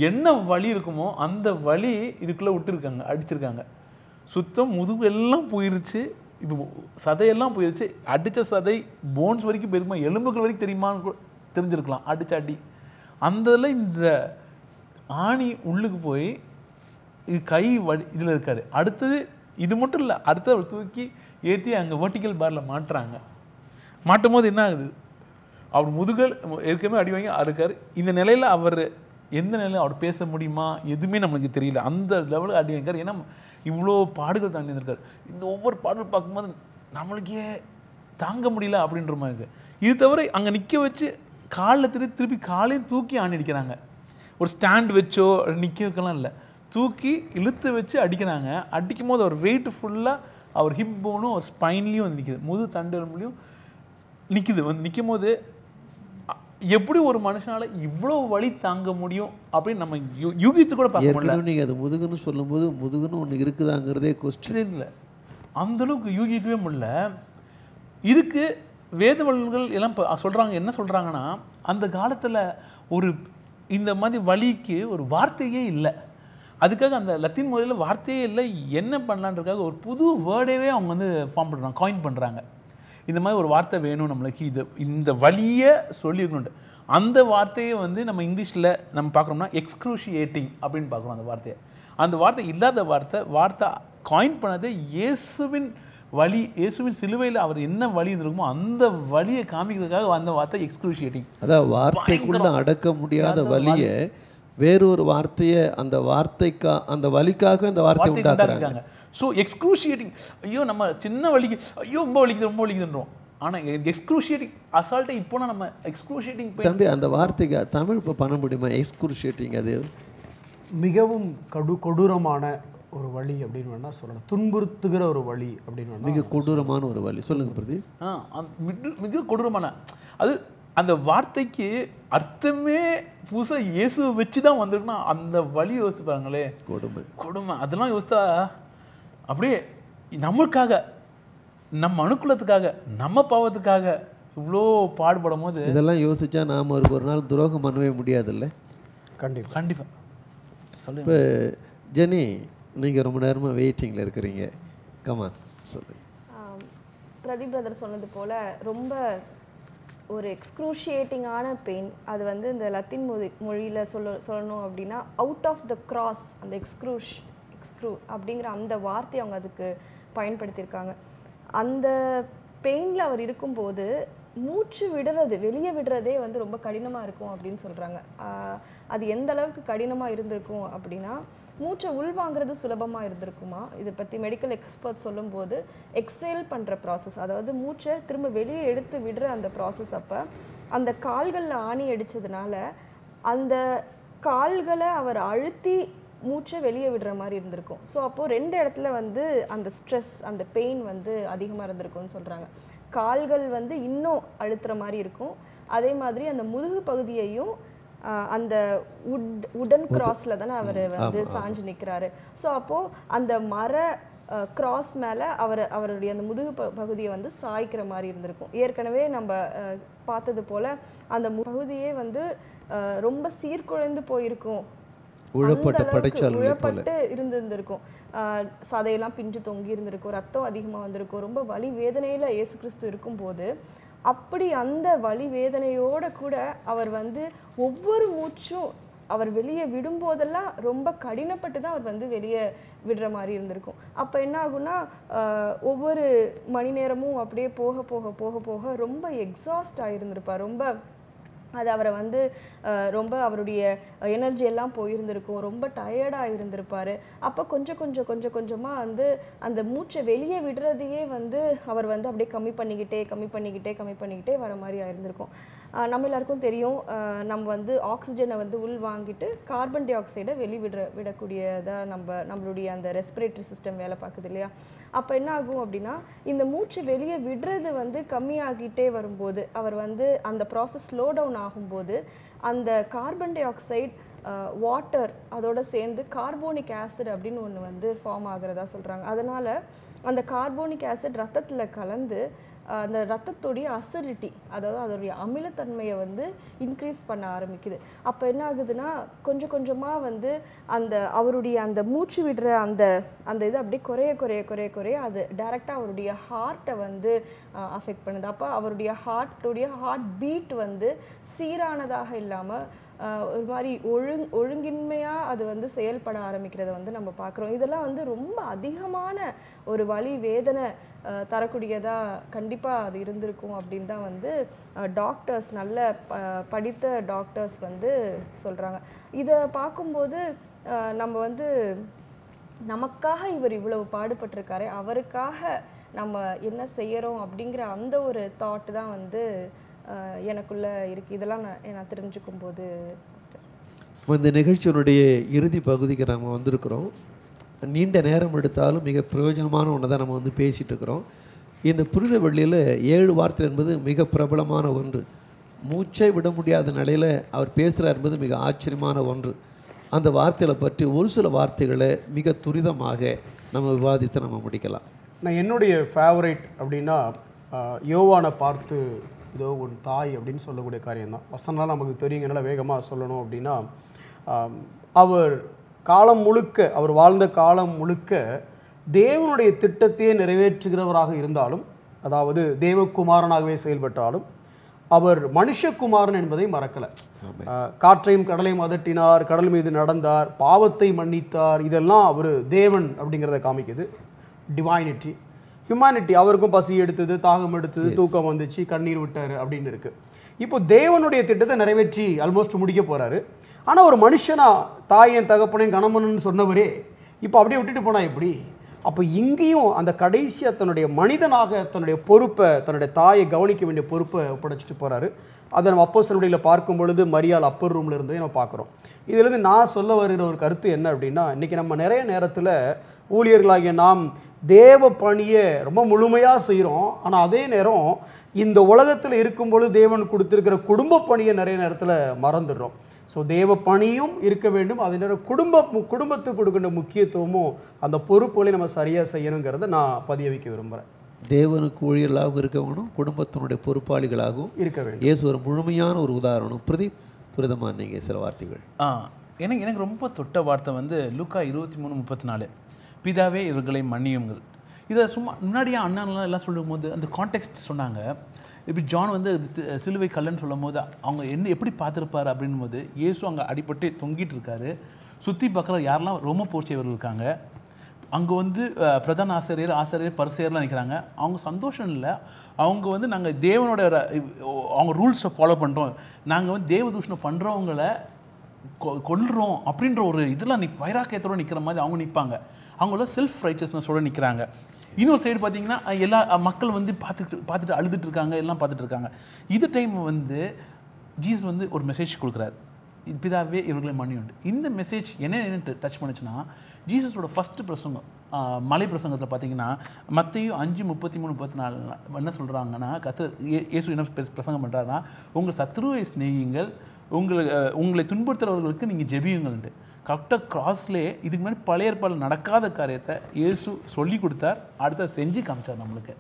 என்ன வலி இருக்குமோ அந்த வலி இதுக்குள்ளே விட்டுருக்காங்க, அடிச்சிருக்காங்க. சுத்தம் முதுகு எல்லாம் போயிருச்சு, இப்போ சதையெல்லாம் போயிருச்சு. அடித்த சதை போன்ஸ் வரைக்கும் போயிருக்குமா, எலும்புகள் வரைக்கும் தெரியுமான்னு தெரிஞ்சிருக்கலாம் அடித்த அடி. அந்த இதில் இந்த ஆணி உள்ளுக்கு போய் இது கை வலி இதில் இருக்காரு. அடுத்தது இது மட்டும் இல்லை, அடுத்தது அவர் தூக்கி ஏற்றி அங்கே வெர்டிக்கல் பாரில் மாட்டுறாங்க. மாட்டும் போது என்ன ஆகுது, அவர் முதுகல் ஏற்கனவே அடி வாங்கி இருக்கார். இந்த நிலையில் அவர் எந்த நிலையில் அவர் பேச முடியுமா எதுவுமே நம்மளுக்கு தெரியல, அந்த லெவலுக்கு அடி வாங்கிக்கார். ஏன்னா இவ்வளோ பாடுகள் தாண்டி இருக்கார். இந்த ஒவ்வொரு பாடல் பார்க்கும்போது நம்மளுக்கே தாங்க முடியல அப்படின்ற மாதிரி இருக்குது. இது தவிர அங்கே நிற்க வச்சு காலில் திருப்பி காலையும் தூக்கி ஆணி அடிக்கிறாங்க. ஒரு ஸ்டாண்ட் வச்சோ நிற்க வைக்கலாம் இல்லை, தூக்கி இழுத்து வச்சு அடிக்கிறாங்க. அடிக்கும் போது அவர் வெயிட் ஃபுல்லாக அவர் ஹிப் போனும் அவர் ஸ்பைன்லேயும் வந்து நிற்கிது, முது தண்டெலும்புலையும் நிற்கிது. வந்து நிற்கும் போது எப்படி ஒரு மனுஷனால இவ்வளோ வலி தாங்க முடியும் அப்படின்னு நம்ம யூகித்து கூட பார்க்க முடியல. நீங்கள் அது முதுகுன்னு சொல்லும்போது முதுகுன்னு ஒன்று இருக்குதாங்கிறதே கொஸ்டின் இல்லை, அந்தளவுக்கு யூகிக்கவே முடியல. இதுக்கு வேதவல்கள் எல்லாம் சொல்கிறாங்க, என்ன சொல்கிறாங்கன்னா அந்த காலத்தில் ஒரு இந்த மாதிரி வலிக்கு ஒரு வார்த்தையே இல்லை. அதுக்காக அந்த லத்தீன் மொழியில் வார்த்தையே இல்லை, என்ன பண்ணலான்றதுக்காக ஒரு புது வேர்டேவே அவங்க வந்து ஃபார்ம் பண்ணுறாங்க, காயின் பண்ணுறாங்க. இந்த மாதிரி ஒரு வார்த்தை வேணும் நம்மளுக்கு, இது இந்த வலியை சொல்லியிருக்கணுன்ட்டு. அந்த வார்த்தையை வந்து நம்ம இங்கிலீஷில் நம்ம பார்க்குறோம்னா எக்ஸ்க்ரூஷியேட்டிங் அப்படின்னு பார்க்குறோம் அந்த வார்த்தையை. அந்த வார்த்தை இல்லாத வார்த்தை காயின் பண்ணது இயேசுவின் வலி, இயேசுவின் சிலுவையில் அவர் என்ன வலி இருக்குமோ அந்த வலியை காமிக்கிறதுக்காக அந்த வார்த்தை எக்ஸ்க்ரூஷியேட்டிங். அதாவது வார்த்தைக்குள்ள அடக்க முடியாத வலியை வேறொரு வார்த்தையை அந்த வலிக்காக அந்த வார்த்தை உண்டாக்குறாங்க. ஸோ எக்ஸ்க்ரூஷியேட்டிங், ஐயோ நம்ம சின்ன வலிக்கு ஐயோ ரொம்ப வலிக்குதுன்றோம். ஆனால் எக்ஸ்க்ரூஷியேட்டிங் அசால்ட்டை இப்போ நம்ம எக்ஸ்க்ரூஷியேட்டிங் தம்பி அந்த வார்த்தைக்கு தமிழ் இப்போ பண்ண முடியுமா? எக்ஸ்க்ரூஷியேட்டிங் அது மிகவும் கொடூரமான ஒரு வழி அப்படின்னு வேணால் சொல்லலாம், துன்புறுத்துகிற ஒரு வழி அப்படின்னு வேணால். மிக கொடூரமான ஒரு வழி. சொல்லுங்க பிரதீப். மிக கொடூரமான அது அந்த வார்த்தைக்கு அர்த்தமே புதுசாக இயேசுவை வச்சு தான் வந்திருக்குன்னா அந்த வழி யோசிச்சு பாருங்களே, கொடுமை. அதெல்லாம் யோசித்தா அப்படியே நம்மளுக்காக, நம்ம அணுக்குலத்துக்காக, நம்ம பாவத்துக்காக இவ்வளோ பாடுபடும் போது இதெல்லாம் யோசிச்சா நாம் ஒரு நாள் துரோகம் பண்ணவே முடியாதுல்ல. கண்டிப்பாக சொல்லுங்க. இப்போ ஜெனி, நீங்கள் ரொம்ப நேரமாக வெயிட்டிங்கில் இருக்கிறீங்க, கமான் சொல்லுங்க. பிரதீப் பிரதர் சொன்னது போல் ரொம்ப ஒரு எக்ஸ்க்ரூஷியேட்டிங்கான பெயின். அது வந்து இந்த லத்தீன் மொழியில் சொல்லணும் அப்படின்னா அவுட் ஆஃப் த கிராஸ், அந்த எக்ஸ்க்ரூ அப்படிங்கிற அந்த வார்த்தையை அவங்க அதுக்கு பயன்படுத்தியிருக்காங்க. அந்த பெயினில் அவர் இருக்கும்போது மூச்சு வெளியே விடுறதே வந்து ரொம்ப கடினமாக இருக்கும் அப்படின்னு சொல்கிறாங்க. அது எந்த அளவுக்கு கடினமாக இருந்திருக்கும் அப்படின்னா, மூச்சை உள்வாங்கிறது சுலபமாக இருந்திருக்குமா, இதை பற்றி மெடிக்கல் எக்ஸ்பர்ட் சொல்லும்போது எக்ஸேல் பண்ணுற ப்ராசஸ், அதாவது மூச்சை திரும்ப வெளியே எடுத்து விடுற அந்த ப்ராசஸ், அப்போ அந்த கால்களில் ஆணி அடித்ததுனால அந்த கால்களை அவர் அழுத்தி மூச்சை வெளியே விடுற மாதிரி இருந்திருக்கும். ஸோ அப்போது 2 இடத்துல வந்து அந்த ஸ்ட்ரெஸ், அந்த பெயின் வந்து அதிகமாக இருந்திருக்கும்னு சொல்கிறாங்க. கால்கள் வந்து இன்னும் அழுத்துற மாதிரி இருக்கும், அதே மாதிரி அந்த முதுகு பகுதியையும் அந்த உடன் கிராஸில் தானே அவர் வந்து சாஞ்சு நிற்கிறாரு. ஸோ அப்போது அந்த கிராஸ் மேலே அவருடைய அந்த முதுகு பகுதியை வந்து சாய்க்கிற மாதிரி இருந்திருக்கும். ஏற்கனவே நம்ம பார்த்தது போல் அந்த பகுதியே வந்து ரொம்ப சீர்குலைந்து போயிருக்கும், உழப்பட்டு இருந்திருக்கும், சதையெல்லாம் பிஞ்சு தொங்கி இருந்திருக்கும், ரத்தம் அதிகமாக வந்திருக்கும், ரொம்ப வலி வேதனையில் இயேசு கிறிஸ்து இருக்கும்போது அப்படி அந்த வலி வேதனையோட கூட அவர் வந்து ஒவ்வொரு மூச்சும் அவர் வெளியே விடும்போதெல்லாம் ரொம்ப கடினப்பட்டு தான் அவர் வந்து வெளியே விடுற மாதிரி இருந்திருக்கும். அப்போ என்ன ஆகும்னா ஒவ்வொரு மணி நேரமும் அப்படியே போக போக போக போக ரொம்ப எக்ஸாஸ்ட் ஆகியிருந்திருப்பார். ரொம்ப அது அவரை வந்து ரொம்ப அவருடைய எனர்ஜி எல்லாம் போயிருந்திருக்கும், ரொம்ப டயர்டாக இருந்திருப்பார். அப்போ கொஞ்சம் கொஞ்சமாக வந்து அந்த மூச்சை வெளியே விடுறதையே வந்து அவர் வந்து அப்படியே கம்மி பண்ணிக்கிட்டே வர மாதிரி ஆயிருந்திருக்கும். நம்ம எல்லாருக்கும் தெரியும், நம்ம வந்து ஆக்சிஜனை வந்து உள் வாங்கிட்டு கார்பன் டை ஆக்சைடை விடக்கூடியதாக நம்மளுடைய அந்த ரெஸ்பிரேட்டரி சிஸ்டம் வேலை பார்க்குது இல்லையா. அப்போ என்ன ஆகும் அப்படின்னா இந்த மூச்சு வெளியே விடுறது வந்து கம்மியாகிட்டே வரும்போது, அவர் வந்து அந்த ப்ராசஸ் ஸ்லோ டவுன் ஆகும்போது அந்த கார்பன் டை ஆக்சைடு வாட்டர் அதோட சேர்ந்து கார்போனிக் ஆசிட் அப்படின்னு ஒன்று வந்து ஃபார்ம் ஆகிறதா சொல்கிறாங்க. அதனால் அந்த கார்போனிக் ஆசிட் ரத்தத்தில் கலந்து அந்த ரத்தத்துடைய அசிடிட்டி, அதாவது அதோடைய அமிலத்தன்மையை வந்து இன்க்ரீஸ் பண்ண ஆரம்பிக்குது. அப்போ என்ன ஆகுதுன்னா கொஞ்சமாக வந்து அவருடைய அந்த மூச்சு விடுற அந்த இது அப்படியே குறைய அது டைரெக்டாக அவருடைய ஹார்ட்டை வந்து அஃபெக்ட் பண்ணுது. அப்போ அவருடைய ஹார்ட் பீட் வந்து சீரானதாக இல்லாமல் ஒரு மாதிரி ஒழுங்கின்மையாக அது வந்து செயல்பட ஆரம்பிக்கிறத வந்து நம்ம பார்க்குறோம். இதெல்லாம் வந்து ரொம்ப அதிகமான ஒரு வலி வேதனை தரக்கூடியதாக கண்டிப்பாக அது இருந்திருக்கும் அப்படின்னு தான் வந்து டாக்டர்ஸ், நல்ல படித்த டாக்டர்ஸ் வந்து சொல்கிறாங்க. இதை பார்க்கும்போது நம்ம வந்து நமக்காக இவர் இவ்வளவு பாடுபட்டிருக்காரு, அவருக்காக நம்ம என்ன செய்யறோம் அப்படிங்கிற அந்த ஒரு தாட் தான் வந்து எனக்குள்ள இருக்கு. இதெல்லாம் நான் தெரிஞ்சுக்கும் போது இந்த நிகழ்ச்சியினுடைய இறுதி பகுதிக்கு நம்ம வந்திருக்கிறோம். நீண்ட நேரம் எடுத்தாலும் மிக பிரயோஜனமான ஒன்று தான் நம்ம வந்து பேசிகிட்டு இருக்கிறோம். இந்த புனித வெள்ளியில் 7 வார்த்தை என்பது மிக பிரபலமான ஒன்று. மூச்சை விட முடியாத நிலையில் அவர் பேசுகிறார் என்பது மிக ஆச்சரியமான ஒன்று. அந்த வார்த்தைகளை பற்றி ஒரு சில வார்த்தைகளை மிக துரிதமாக நம்ம விவாதித்து நம்ம முடிக்கலாம். நான் என்னுடைய ஃபேவரைட் அப்படின்னா யோவானை பார்த்து இதோ உன் தாய் அப்படின்னு சொல்லக்கூடிய காரியம்தான். வசனம்லாம் நமக்கு தெரியுங்க, நல்லா வேகமாக சொல்லணும் அப்படின்னா அவர் காலம் முழுக்க, அவர் வாழ்ந்த காலம் முழுக்க தேவனுடைய திட்டத்தையே நிறைவேற்றுகிறவராக இருந்தாலும், அதாவது தேவகுமாரனாகவே செயல்பட்டாலும், அவர் மனுஷகுமாரன் என்பதை மறக்கலை. காற்றையும் கடலையும் அதட்டினார், கடல் மீது நடந்தார், பாவத்தை மன்னித்தார், இதெல்லாம் அவர் தேவன் அப்படிங்கிறத காமிக்குது. டிவைனிட்டி. ஹியூமனிட்டி, அவருக்கும் பசி எடுத்தது, தாகம் எடுத்தது, தூக்கம் வந்துச்சு, கண்ணீர் விட்டார் அப்படின்னு இருக்குது. இப்போ தேவனுடைய திட்டத்தை நிறைவேற்றி ஆல்மோஸ்ட் முடிக்க போகிறாரு. ஆனால் ஒரு மனுஷனா தாயன் தகப்பனையும் கணவன்னு சொன்னவரே இப்போ அப்படியே விட்டுட்டு போனால் எப்படி? அப்போ இங்கேயும் அந்த கடைசியாக தன்னுடைய மனிதனாக தன்னுடைய பொறுப்பை, தன்னுடைய தாயை கவனிக்க வேண்டிய பொறுப்பை ஒப்படைச்சிட்டு போகிறாரு. அதை நம்ம அப்போஸ்தலர்களில் பார்க்கும் பொழுது மரியாள் அப்பர் ரூமில் இருந்தே நம்ம பார்க்குறோம். இதுலேருந்து நான் சொல்ல வருகிற ஒரு கருத்து என்ன அப்படின்னா, இன்றைக்கி நம்ம நிறைய நேரத்தில் ஊழியர்களாகிய நாம் தேவ பணியை ரொம்ப முழுமையாக செய்கிறோம். ஆனால் அதே நேரம் இந்த உலகத்தில் இருக்கும்பொழுது தேவன் கொடுத்துருக்கிற குடும்ப பணியை நிறைய நேரத்தில் மறந்துடுறோம். ஸோ தேவ பணியும் இருக்க வேண்டும், அதே நேரம் குடும்பத்துக்கு கொடுக்கின்ற முக்கியத்துவமும் அந்த பொறுப்புகளை நம்ம சரியாக செய்யணுங்கிறத நான் பதிய வைக்க விரும்புகிறேன். தேவனுக்கு ஊழியர்களாகவும் இருக்கவங்களும் குடும்பத்தினுடைய பொறுப்பாளிகளாகவும் இருக்க வேண்டும். இயேசு ஒரு முழுமையான ஒரு உதாரணம். துரிதமாக நீங்கள் சில வார்த்தைகள். எனக்கு ரொம்ப தொட்ட வார்த்தை வந்து லூக்கா 23:34, பிதாவே இவர்களை மன்னியுங்கள். இதை சும்மா முன்னாடியே அண்ணாலாம் எல்லாம் சொல்லும் போது அந்த கான்டெக்ஸ்ட் சொன்னாங்க. இப்படி ஜான் வந்து சிலுவை கல்லன்னு சொல்லும் போது அவங்க எப்படி பார்த்துருப்பாரு அப்படின் போது, இயேசு அங்கே அடிபட்டு தொங்கிட்டு இருக்காரு. சுற்றி பார்க்குற யாரெல்லாம் ரொம்ப போர்ச்சையவர்கள் இருக்காங்க. அங்கே வந்து பிரதான ஆசிரியர் பரிசேயர்லாம் நிற்கிறாங்க. அவங்க சந்தோஷம் இல்லை, அவங்க வந்து நாங்கள் தேவனோட அவங்க ரூல்ஸை ஃபாலோ பண்ணுறோம், நாங்கள் வந்து தேவதூஷணம் பண்ணுறவங்கள கொல்றோம் அப்படின்ற ஒரு இதெல்லாம் வைராக்கியத்தோடு நிற்கிற மாதிரி அவங்க நிற்பாங்க. அவங்கள செல்ஃப் ரைச்சஸ்னஸோடு நிற்கிறாங்க. இன்னொரு சைடு பார்த்தீங்கன்னா எல்லா மக்கள் வந்து பார்த்துட்டு அழுதுட்டு இருக்காங்க, எல்லாம் பார்த்துட்டு இருக்காங்க. இது டைம் வந்து ஜீசஸ் வந்து ஒரு மெசேஜ் கொடுக்குறாரு, பிதாவே இவர்களை மன்னியுண்டு. இந்த மெசேஜ் என்ன டச் பண்ணுச்சுன்னா, ஜீசஸோட ஃபஸ்ட்டு பிரசங்கம் மலை பிரசங்கத்தில் பார்த்தீங்கன்னா மத்தேயு 5:33-34 என்ன சொல்கிறாங்கன்னா, இயேசு என்ன பிரசங்கம் பண்ணுறாருன்னா, உங்கள் சத்ருவை சிநேகியுங்கள், உங்களை துன்புறுத்துறவர்களுக்கு நீங்கள் ஜெபியுங்கள்ட்டு. கரெக்டாக கிராஸ்லேயே இதுக்கு முன்னாடி பழைய ஏற்பாடில் நடக்காத காரியத்தை இயேசு சொல்லி கொடுத்தார், அடுத்த செஞ்சு காமிச்சார் நம்மளுக்கு.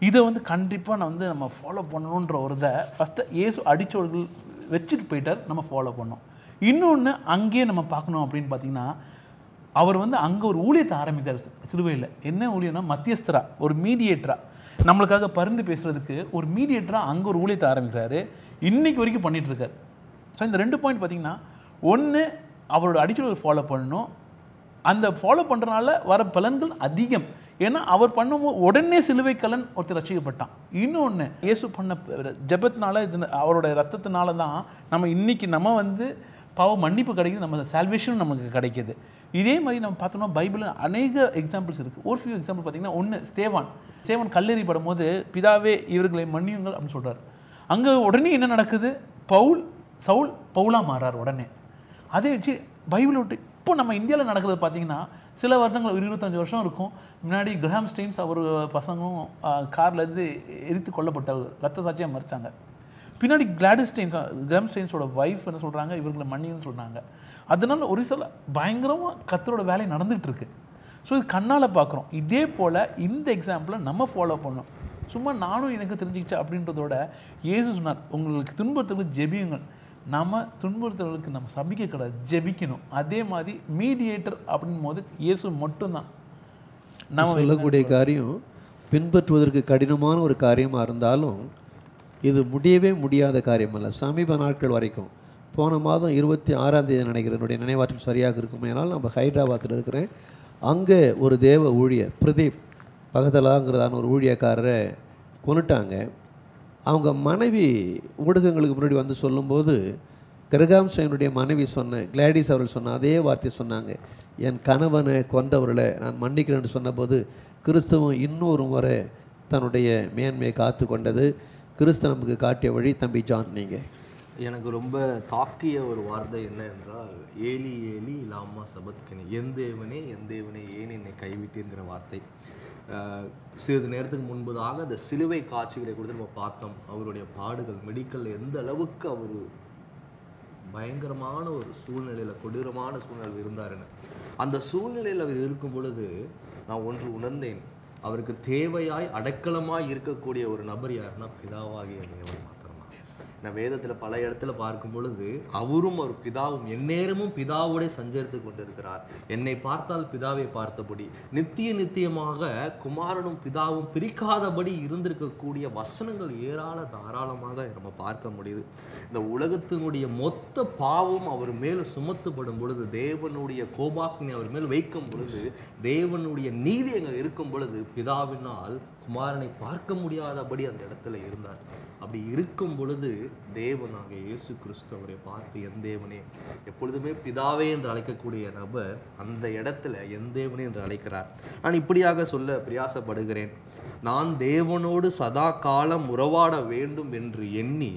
இதை வந்து கண்டிப்பாக நம்ம ஃபாலோ பண்ணணுன்ற ஒரு இதை ஃபஸ்ட்டு இயேசு அடிச்சோர்கள் வச்சுட்டு போயிட்டார், நம்ம ஃபாலோ பண்ணோம். இன்னொன்று அங்கேயே நம்ம பார்க்கணும் அப்படின்னு பார்த்தீங்கன்னா, அவர் வந்து அங்கே ஒரு ஊழியத்தை ஆரம்பித்தார் சிலுவையில். என்ன ஊழியம்னா மத்தியஸ்தரா, ஒரு மீடியேட்டரா, நம்மளுக்காக பரிந்து பேசுகிறதுக்கு ஒரு மீடியேட்டராக அங்கே ஒரு ஊழியத்தை ஆரம்பிக்கிறாரு. இன்றைக்கு வரைக்கும் பண்ணிகிட்ருக்கார். ஸோ இந்த 2 பாயிண்ட் பார்த்திங்கன்னா, ஒன்று அவரோட அடிச்சொல் ஃபாலோ பண்ணணும், அந்த ஃபாலோ பண்ணுறதுனால வர பலன்கள் அதிகம். ஏன்னா அவர் பண்ணும்போது உடனே சிலுவை கலன் ஒருத்தர் ரசிக்கப்பட்டான். இன்னொன்று இயேசு பண்ண ஜெபத்தினால, இது அவரோட ரத்தத்தினால தான் நம்ம இன்றைக்கி நம்ம வந்து பாவ மன்னிப்பு கிடைக்குது, நம்ம சால்வேஷன் நமக்கு கிடைக்கிது. இதே மாதிரி நம்ம பார்த்தோம்னா பைபிளில் அநேக எக்ஸாம்பிள்ஸ் இருக்குது. ஒரு ஃபியூ எக்ஸாம்பிள் பார்த்திங்கன்னா, ஒன்று ஸ்தேவான் கல்லெறிப்படும் போது பிதாவே இவர்களை மன்னியுங்கள் அப்படின்னு சொல்கிறார். அங்கே உடனே என்ன நடக்குது? சவுல் பவுலாக மாறார் உடனே. அதே வச்சு பைபிளை விட்டு இப்போ நம்ம இந்தியாவில் நடக்கிறது பார்த்திங்கன்னா, சில வருடங்கள் 25 வருஷம் இருக்கும் முன்னாடி கிரஹாம் ஸ்டெயின்ஸ் அவர் பசங்களும் கார்லேருந்து எரித்து கொல்லப்பட்டாங்க, ரத்த சாட்சியாக மறிச்சாங்க. பின்னாடி கிராம் ஸ்டெயின்ஸோட ஒய்ஃப் என்ன சொல்கிறாங்க, இவர்களை மன்னின்னு சொல்கிறாங்க. அதனால ஒரு சில பயங்கரமாக கர்த்தரோட வேலை நடந்துகிட்டு இருக்கு. ஸோ இது கண்ணால் பார்க்குறோம். இதே போல் இந்த எக்ஸாம்பிளை நம்ம ஃபாலோ பண்ணோம். சும்மா நானும் எனக்கு தெரிஞ்சிக்கிச்சு அப்படின்றதோட இயேசு சொன்னார், உங்களுக்கு துன்புறுத்தலுக்கு ஜெபியுங்கள். நம்ம துன்புறுத்தலுக்கு நம்ம சபிக்க கூடாது, ஜெபிக்கணும். அதே மாதிரி மீடியேட்டர் அப்படின் போது இயேசு மட்டும்தான். நம்ம சொல்லக்கூடிய காரியம் பின்பற்றுவதற்கு கடினமான ஒரு காரியமாக இருந்தாலும் இது முடியவே முடியாத காரியம் அல்ல. சமீப நாட்கள் வரைக்கும், போன மாதம் 26ஆம் தேதி நினைக்கிறேன், என்னுடைய நினைவாற்றல் சரியாக இருக்குமே, ஆனால் நம்ம ஹைதராபாத்தில் இருக்கிறேன். அங்கே ஒரு தேவ ஊழியர் பிரதீப் பகதலாங்கிறதான ஒரு ஊழியக்காரரை கொண்டுட்டாங்க. அவங்க மனைவி ஊடகங்களுக்கு முன்னாடி வந்து சொல்லும்போது, கிரகாம் ஸ்டெயினுடைய மனைவி கிளாடிஸ் அவர்கள் சொன்ன அதே வார்த்தையை சொன்னாங்க, என் கணவனை கொண்டவர்களை நான் மன்னிக்கிறேன்னு சொன்னபோது கிறிஸ்தவம் இன்னொரு முறை தன்னுடைய மேன்மையை காத்து கொண்டது. கிறிஸ்து நமக்கு காட்டிய வழி. தம்பி ஜான், நீங்கள் எனக்கு ரொம்ப தாக்கிய ஒரு வார்த்தை என்ன என்றால், ஏலி ஏலி லாமா சபத்கனி, என் தேவனே ஏன் என்னை கைவிட்டீங்கிற வார்த்தை. சிறிது நேரத்துக்கு முன்பதாக அந்த சிலுவை காட்சிகளை கொடுத்து நம்ம பார்த்தோம். அவருடைய பாடுகள், மெடிக்கல் எந்த அளவுக்கு அவர் பயங்கரமான ஒரு சூழ்நிலையில், கொடூரமான சூழ்நிலையில் இருந்தாருன்னு. அந்த சூழ்நிலையில் அவர் இருக்கும் பொழுது நான் ஒன்று உணர்ந்தேன், அவருக்கு தேவையாய் அடைக்கலமாய் இருக்கக்கூடிய ஒரு நபர் யாருன்னா பிதாவாகிய தேவன் மாத்திரமா. நான் வேதத்தில் பல இடத்துல பார்க்கும் பொழுது அவரும் ஒரு பிதாவும் எந்நேரமும் பிதாவோட சஞ்சரித்து கொண்டிருக்கிறார். என்னை பார்த்தால் பிதாவை பார்த்தபடி, நித்தியமாக குமாரனும் பிதாவும் பிரிக்காதபடி இருந்திருக்கக்கூடிய வசனங்கள் தாராளமாக நம்ம பார்க்க முடியுது. இந்த உலகத்தினுடைய மொத்த பாவம் அவர் மேல் சுமத்தப்படும் பொழுது, தேவனுடைய கோபாக்கினை அவர் மேல் வைக்கும் பொழுது, தேவனுடைய நீதி அங்கே இருக்கும் பொழுது, பிதாவினால் குமாரனை பார்க்க முடியாதபடி அந்த இடத்துல இருந்தார். அப்படி இருக்கும் பொழுது தேவனாக இயேசு கிறிஸ்து அவரை பார்த்து, என் தேவனே, எப்பொழுதுமே பிதாவே என்று அழைக்கக்கூடிய நபர் அந்த இடத்துல என் தேவனே என்று அழைக்கிறார். நான் இப்படியாக சொல்ல பிரயாசப்படுகிறேன், நான் தேவனோடு சதா காலம் உறவாட வேண்டும் என்று எண்ணி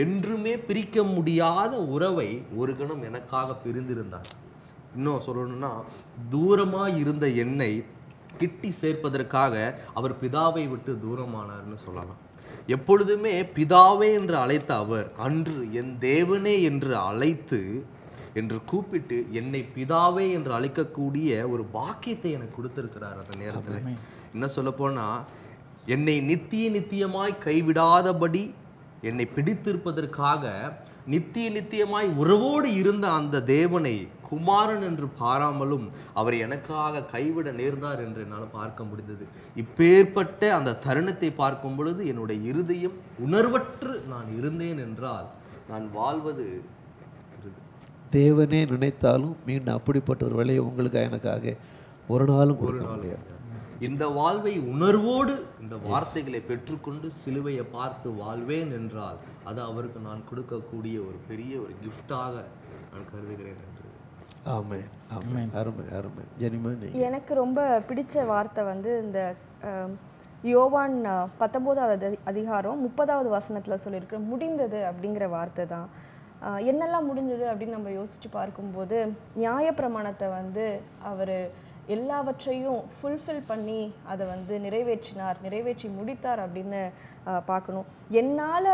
என்றுமே பிரிக்க முடியாத உறவை ஒரு கணம் எனக்காக பிரிந்திருந்தார். இன்னும் சொல்லணும்னா, தூரமாக இருந்த என்னை கிட்டி சேர்ப்பதற்காக அவர் பிதாவை விட்டு தூரமானார்னு சொல்லலாம். எப்பொழுதுமே பிதாவே என்று அழைத்த அவர் அன்று என் தேவனே என்று கூப்பிட்டு என்னை பிதாவே என்று அழைக்கக்கூடிய ஒரு பாக்கியத்தை எனக்கு கொடுத்திருக்கிறார். அந்த நேரத்தில் என்ன சொல்ல போனா, என்னை நித்தியமாய் கைவிடாதபடி என்னை பிடித்திருப்பதற்காக நித்தியமாய் உறவோடு இருந்த அந்த தேவனை குமாரன் என்று பாராமலும் அவரை எனக்காக கைவிட நேர்ந்தார் என்று என்னால் பார்க்க முடிந்தது. இப்பேற்பட்ட அந்த தருணத்தை பார்க்கும் பொழுது என்னுடைய இருதயம் உணர்வற்று நான் இருந்தேன் என்றால் நான் வாழ்வது தேவனே நினைத்தாலும் மீண்டும் அப்படிப்பட்ட ஒரு வேலையை உங்களுக்கு எனக்காக ஒரு நாளும் இந்த வாழ்வை உணர்வோடு இந்த வார்த்தைகளை பெற்றுக்கொண்டு சிலுவையை பார்த்து வாழ்வேன் என்றால் அது அவருக்கு நான் கொடுக்கக்கூடிய ஒரு பெரிய ஒரு கிஃப்டாக நான் கருதுகிறேன் என்று. ஆமென், ஆமென். அருமை, அருமை. ஜெனிமா, எனக்கு ரொம்ப பிடிச்ச வார்த்தை வந்து இந்த யோவான் 19வது அதிகாரம் 30வது வசனத்தில் சொல்லியிருக்கிற முடிந்தது அப்படிங்கிற வார்த்தை தான். என்னெல்லாம் முடிஞ்சது அப்படின்னு நம்ம யோசித்து பார்க்கும்போது, நியாயப்பிரமாணத்தை வந்து அவர் எல்லாவற்றையும் ஃபுல்ஃபில் பண்ணி அதை வந்து நிறைவேற்றி முடித்தார் அப்படின்னு பார்க்கணும். என்னால்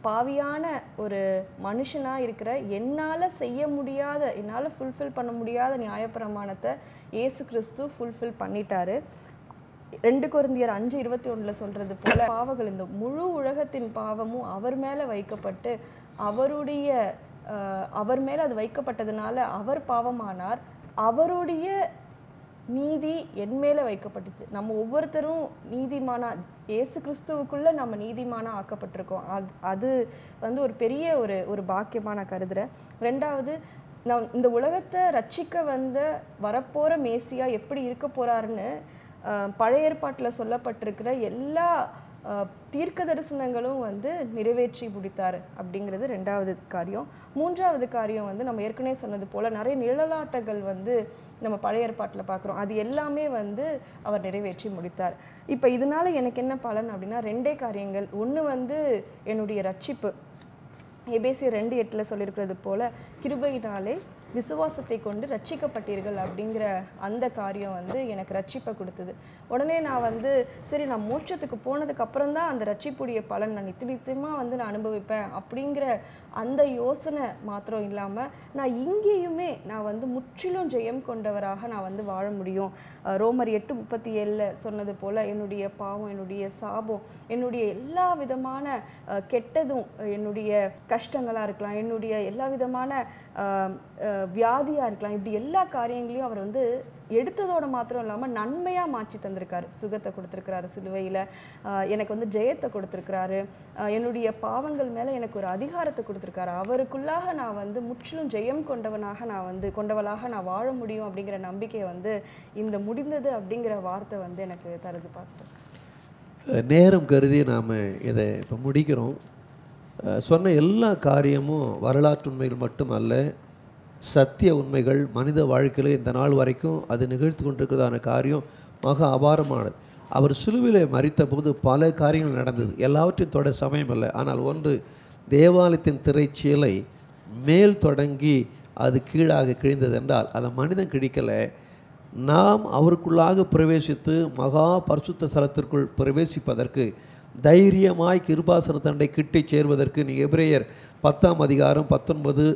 பாவியான ஒரு மனுஷனாக இருக்கிற என்னால் செய்ய முடியாத, என்னால் ஃபுல்ஃபில் பண்ண முடியாத நியாயப்பிரமாணத்தை இயேசு கிறிஸ்து ஃபுல்ஃபில் பண்ணிட்டாரு. 2 கொரிந்தியர் 5:21 சொல்கிறது போல பாவங்கள், இந்த முழு உலகத்தின் பாவமும் அவர் மேலே வைக்கப்பட்டு அவர் மேலே அது வைக்கப்பட்டதுனால அவர் பாவமானார். அவருடைய நீதி என் மேலே வைக்கப்பட்டுச்சு. நம்ம ஒவ்வொருத்தரும் நீதிமானா, இயேசு கிறிஸ்துவுக்குள்ளே நம்ம நீதிமானா ஆக்கப்பட்டிருக்கோம். அது வந்து ஒரு பெரிய ஒரு பாக்கியமாக நான் கருதுகிறேன். 2வது, நான் இந்த உலகத்தை ரட்சிக்க வந்த வரப்போகிற மேசியா எப்படி இருக்க போகிறாருன்னு பழைய ஏற்பாட்டில் சொல்லப்பட்டிருக்கிற எல்லா தீர்க்க தரிசனங்களும் வந்து நிறைவேற்றி முடித்தார் அப்படிங்கிறது 2வது காரியம். 3வது காரியம் வந்து நம்ம ஏற்கனவே சொன்னது போல் நிறைய நிழலாட்டங்கள் வந்து நம்ம பழைய ஏற்பாட்டில் பார்க்குறோம். அது எல்லாமே வந்து அவர் நிறைவேற்றி முடித்தார். இப்போ இதனால எனக்கு என்ன பலன் அப்படின்னா 2 காரியங்கள். ஒன்று வந்து என்னுடைய ரட்சிப்பு. எபேசியர் 2:8 சொல்லியிருக்கிறது போல கிருபையினாலே விசுவாசத்தை கொண்டு ரட்சிக்கப்பட்டீர்கள் அப்படிங்கிற அந்த காரியம் வந்து எனக்கு ரட்சிப்பை கொடுத்தது. உடனே நான் வந்து சரி, நான் மோட்சத்துக்கு போனதுக்கு அப்புறம் தான் அந்த ரட்சிப்புடைய பலன் நான் நித்தியமாக வந்து நான் அனுபவிப்பேன் அப்படிங்கிற அந்த யோசனை மாத்திரம் இல்லாமல் நான் இங்கேயுமே நான் வந்து முற்றிலும் ஜெயம் கொண்டவராக நான் வந்து வாழ முடியும். ரோமர் 8:37 சொன்னது போல் என்னுடைய பாவம், என்னுடைய சாபம், என்னுடைய எல்லா விதமான கெட்டதும், என்னுடைய கஷ்டங்களாக இருக்கலாம், என்னுடைய எல்லா விதமான வியாதியாக இருக்கலாம், இப்படி எல்லா காரியங்களையும் அவர் வந்து எடுத்ததோட மாத்திரம் இல்லாமல் நன்மையாக மாற்றி தந்திருக்காரு. சுகத்தை கொடுத்துருக்கிறாரு சிலுவையில், எனக்கு வந்து ஜெயத்தை கொடுத்துருக்கிறாரு, என்னுடைய பாவங்கள் மேலே எனக்கு ஒரு அதிகாரத்தை கொடுத்துருக்காரு. அவருக்குள்ளாக நான் வந்து முற்றிலும் ஜெயம் கொண்டவளாக நான் வாழ முடியும் அப்படிங்கிற நம்பிக்கையை வந்து இந்த முடிந்தது அப்படிங்கிற வார்த்தை வந்து எனக்கு தருது பாஸ்டர். நேரம் கருதி நாம் இதை இப்போ முடிக்கிறோம். சொன்ன எல்லா காரியமும் வரலாற்று உண்மைகள் மட்டுமல்ல, சத்திய உண்மைகள். மனித வாழ்க்கையில் இந்த நாள் வரைக்கும் அது நிகழ்த்து கொண்டிருக்கிறதான காரியம் மகா அபாரமானது. அவர் சிலுவையிலே மரித்த போது பல காரியங்கள் நடந்தது. எல்லாவற்றையும் தொட சமயம் அல்ல. ஆனால் ஒன்று, தேவாலயத்தின் திரைச்சீலை மேல் தொடங்கி அது கீழாக கிழிந்தது என்றால் அதை மனிதன் கிழிக்கலை. நாம் அவருக்குள்ளாக பிரவேசித்து மகா பரிசுத்த ஸ்தலத்திற்குள் பிரவேசிப்பதற்கு, தைரியமாய் கிருபாசன தண்டை கிட்டி சேர்வதற்கு நீங்கள் எபிரேயர் 10:19,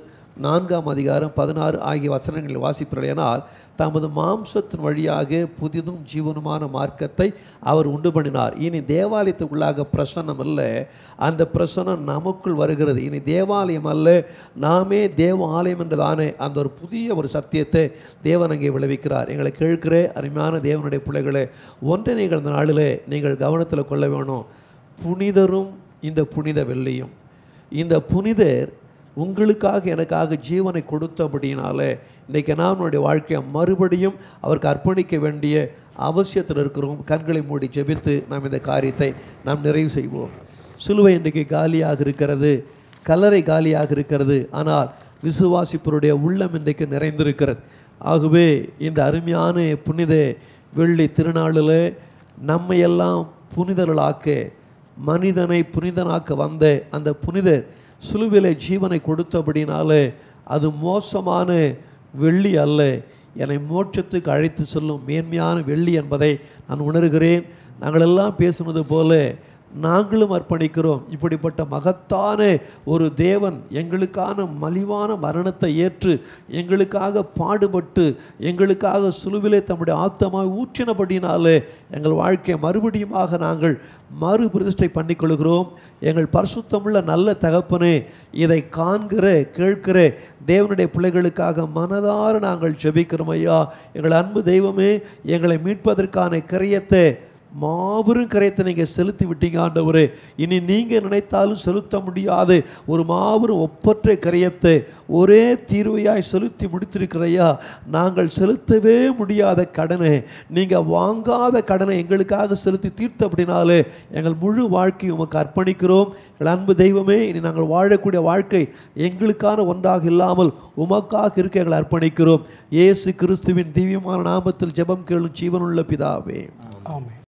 4:16, ஆகிய வசனங்களில் வாசிப்பீர்களானால், தமது மாம்சத்தின் வழியாக புதிதும் ஜீவனுமான மார்க்கத்தை அவர் உண்டு பண்ணினார். இனி தேவாலயத்துக்குள்ளாக பிரசன்னம் இல்லை, அந்த பிரசன்னம் நமக்குள் வருகிறது. இனி தேவாலயம் அல்ல, நாமே தேவ ஆலயம் என்றதானே அந்த ஒரு புதிய ஒரு சத்தியத்தை தேவன் அங்கே விளைவிக்கிறார். எங்களை கேட்கிற அருமையான தேவனுடைய பிள்ளைகளே, ஒன்றை நீங்கள் இந்த நாளிலே நீங்கள் கவனத்தில் கொள்ள வேணும். புனிதரும் இந்த புனித வெள்ளியும், இந்த புனிதர் உங்களுக்காக எனக்காக ஜீவனை கொடுத்தபடினாலே இன்றைக்கி நாம் நம்முடைய வாழ்க்கையை மறுபடியும் அவருக்கு அர்ப்பணிக்க வேண்டிய அவசியத்தில் இருக்கிறோம். கண்களை மூடி ஜெபித்து நாம் இந்த காரியத்தை நாம் நிறைவு செய்வோம். சிலுவை இன்றைக்கு காலியாக இருக்கிறது, கல்லறை காலியாக இருக்கிறது, ஆனால் விசுவாசிப்பருடைய உள்ளம் இன்றைக்கு நிறைந்திருக்கிறது. ஆகவே இந்த அருமையான புனித வெள்ளி திருநாளில் நம்மையெல்லாம் புனிதர்களாக்க, மனிதனை புனிதனாக்க வந்த அந்த புனிதர் சிலுவையிலே ஜீவனை கொடுத்தபடினாலே அது மோசமான வெள்ளி அல்ல, என்னை மோட்சத்துக்கு அழைத்து செல்லும் மேன்மையான வெள்ளி என்பதை நான் உணர்கிறேன். நாங்கள் எல்லாம் பேசுனது போல நாங்களும் அர்ப்பணிக்கிறோம். இப்படிப்பட்ட மகத்தான ஒரு தேவன் எங்களுக்கான மலிவான மரணத்தை ஏற்று எங்களுக்காக பாடுபட்டு எங்களுக்காக சிலுவிலே தம்முடைய ஆத்மாவை ஊற்றினபடினாலே எங்கள் வாழ்க்கையை மறுபடியுமாக நாங்கள் மறுபிரதிஷ்டை பண்ணிக்கொள்கிறோம். எங்கள் பரிசுத்தமுள்ள நல்ல தகப்பனே, இதை காண்கிற கேட்கிற தேவனுடைய பிள்ளைகளுக்காக மனதார நாங்கள் ஜெபிக்கிறோம் ஐயா. எங்கள் அன்பு தெய்வமே, எங்களை மீட்பதற்கான கிரயத்தை, மாபெரும் கரையத்தை நீங்கள் செலுத்தி விட்டீங்க ஆண்டவரே. இனி நீங்கள் நினைத்தாலும் செலுத்த முடியாது ஒரு மாபெரும் ஒப்பற்ற கரையத்தை ஒரே தீர்வையாய் செலுத்தி முடித்திருக்கிறையா. நாங்கள் செலுத்தவே முடியாத கடனை, நீங்கள் வாங்காத கடனை எங்களுக்காக செலுத்தி தீர்த்த அப்படினாலே எங்கள் முழு வாழ்க்கையை உமக்கு அர்ப்பணிக்கிறோம். எங்கள் அன்பு தெய்வமே, இனி நாங்கள் வாழக்கூடிய வாழ்க்கை எங்களுக்கான ஒன்றாக இல்லாமல் உமக்காக இருக்க எங்களை அர்ப்பணிக்கிறோம். இயேசு கிறிஸ்துவின் திவ்யமான நாமத்தில் ஜெபம் கேளும் ஜீவனுள்ள பிதாவே, ஆமென்.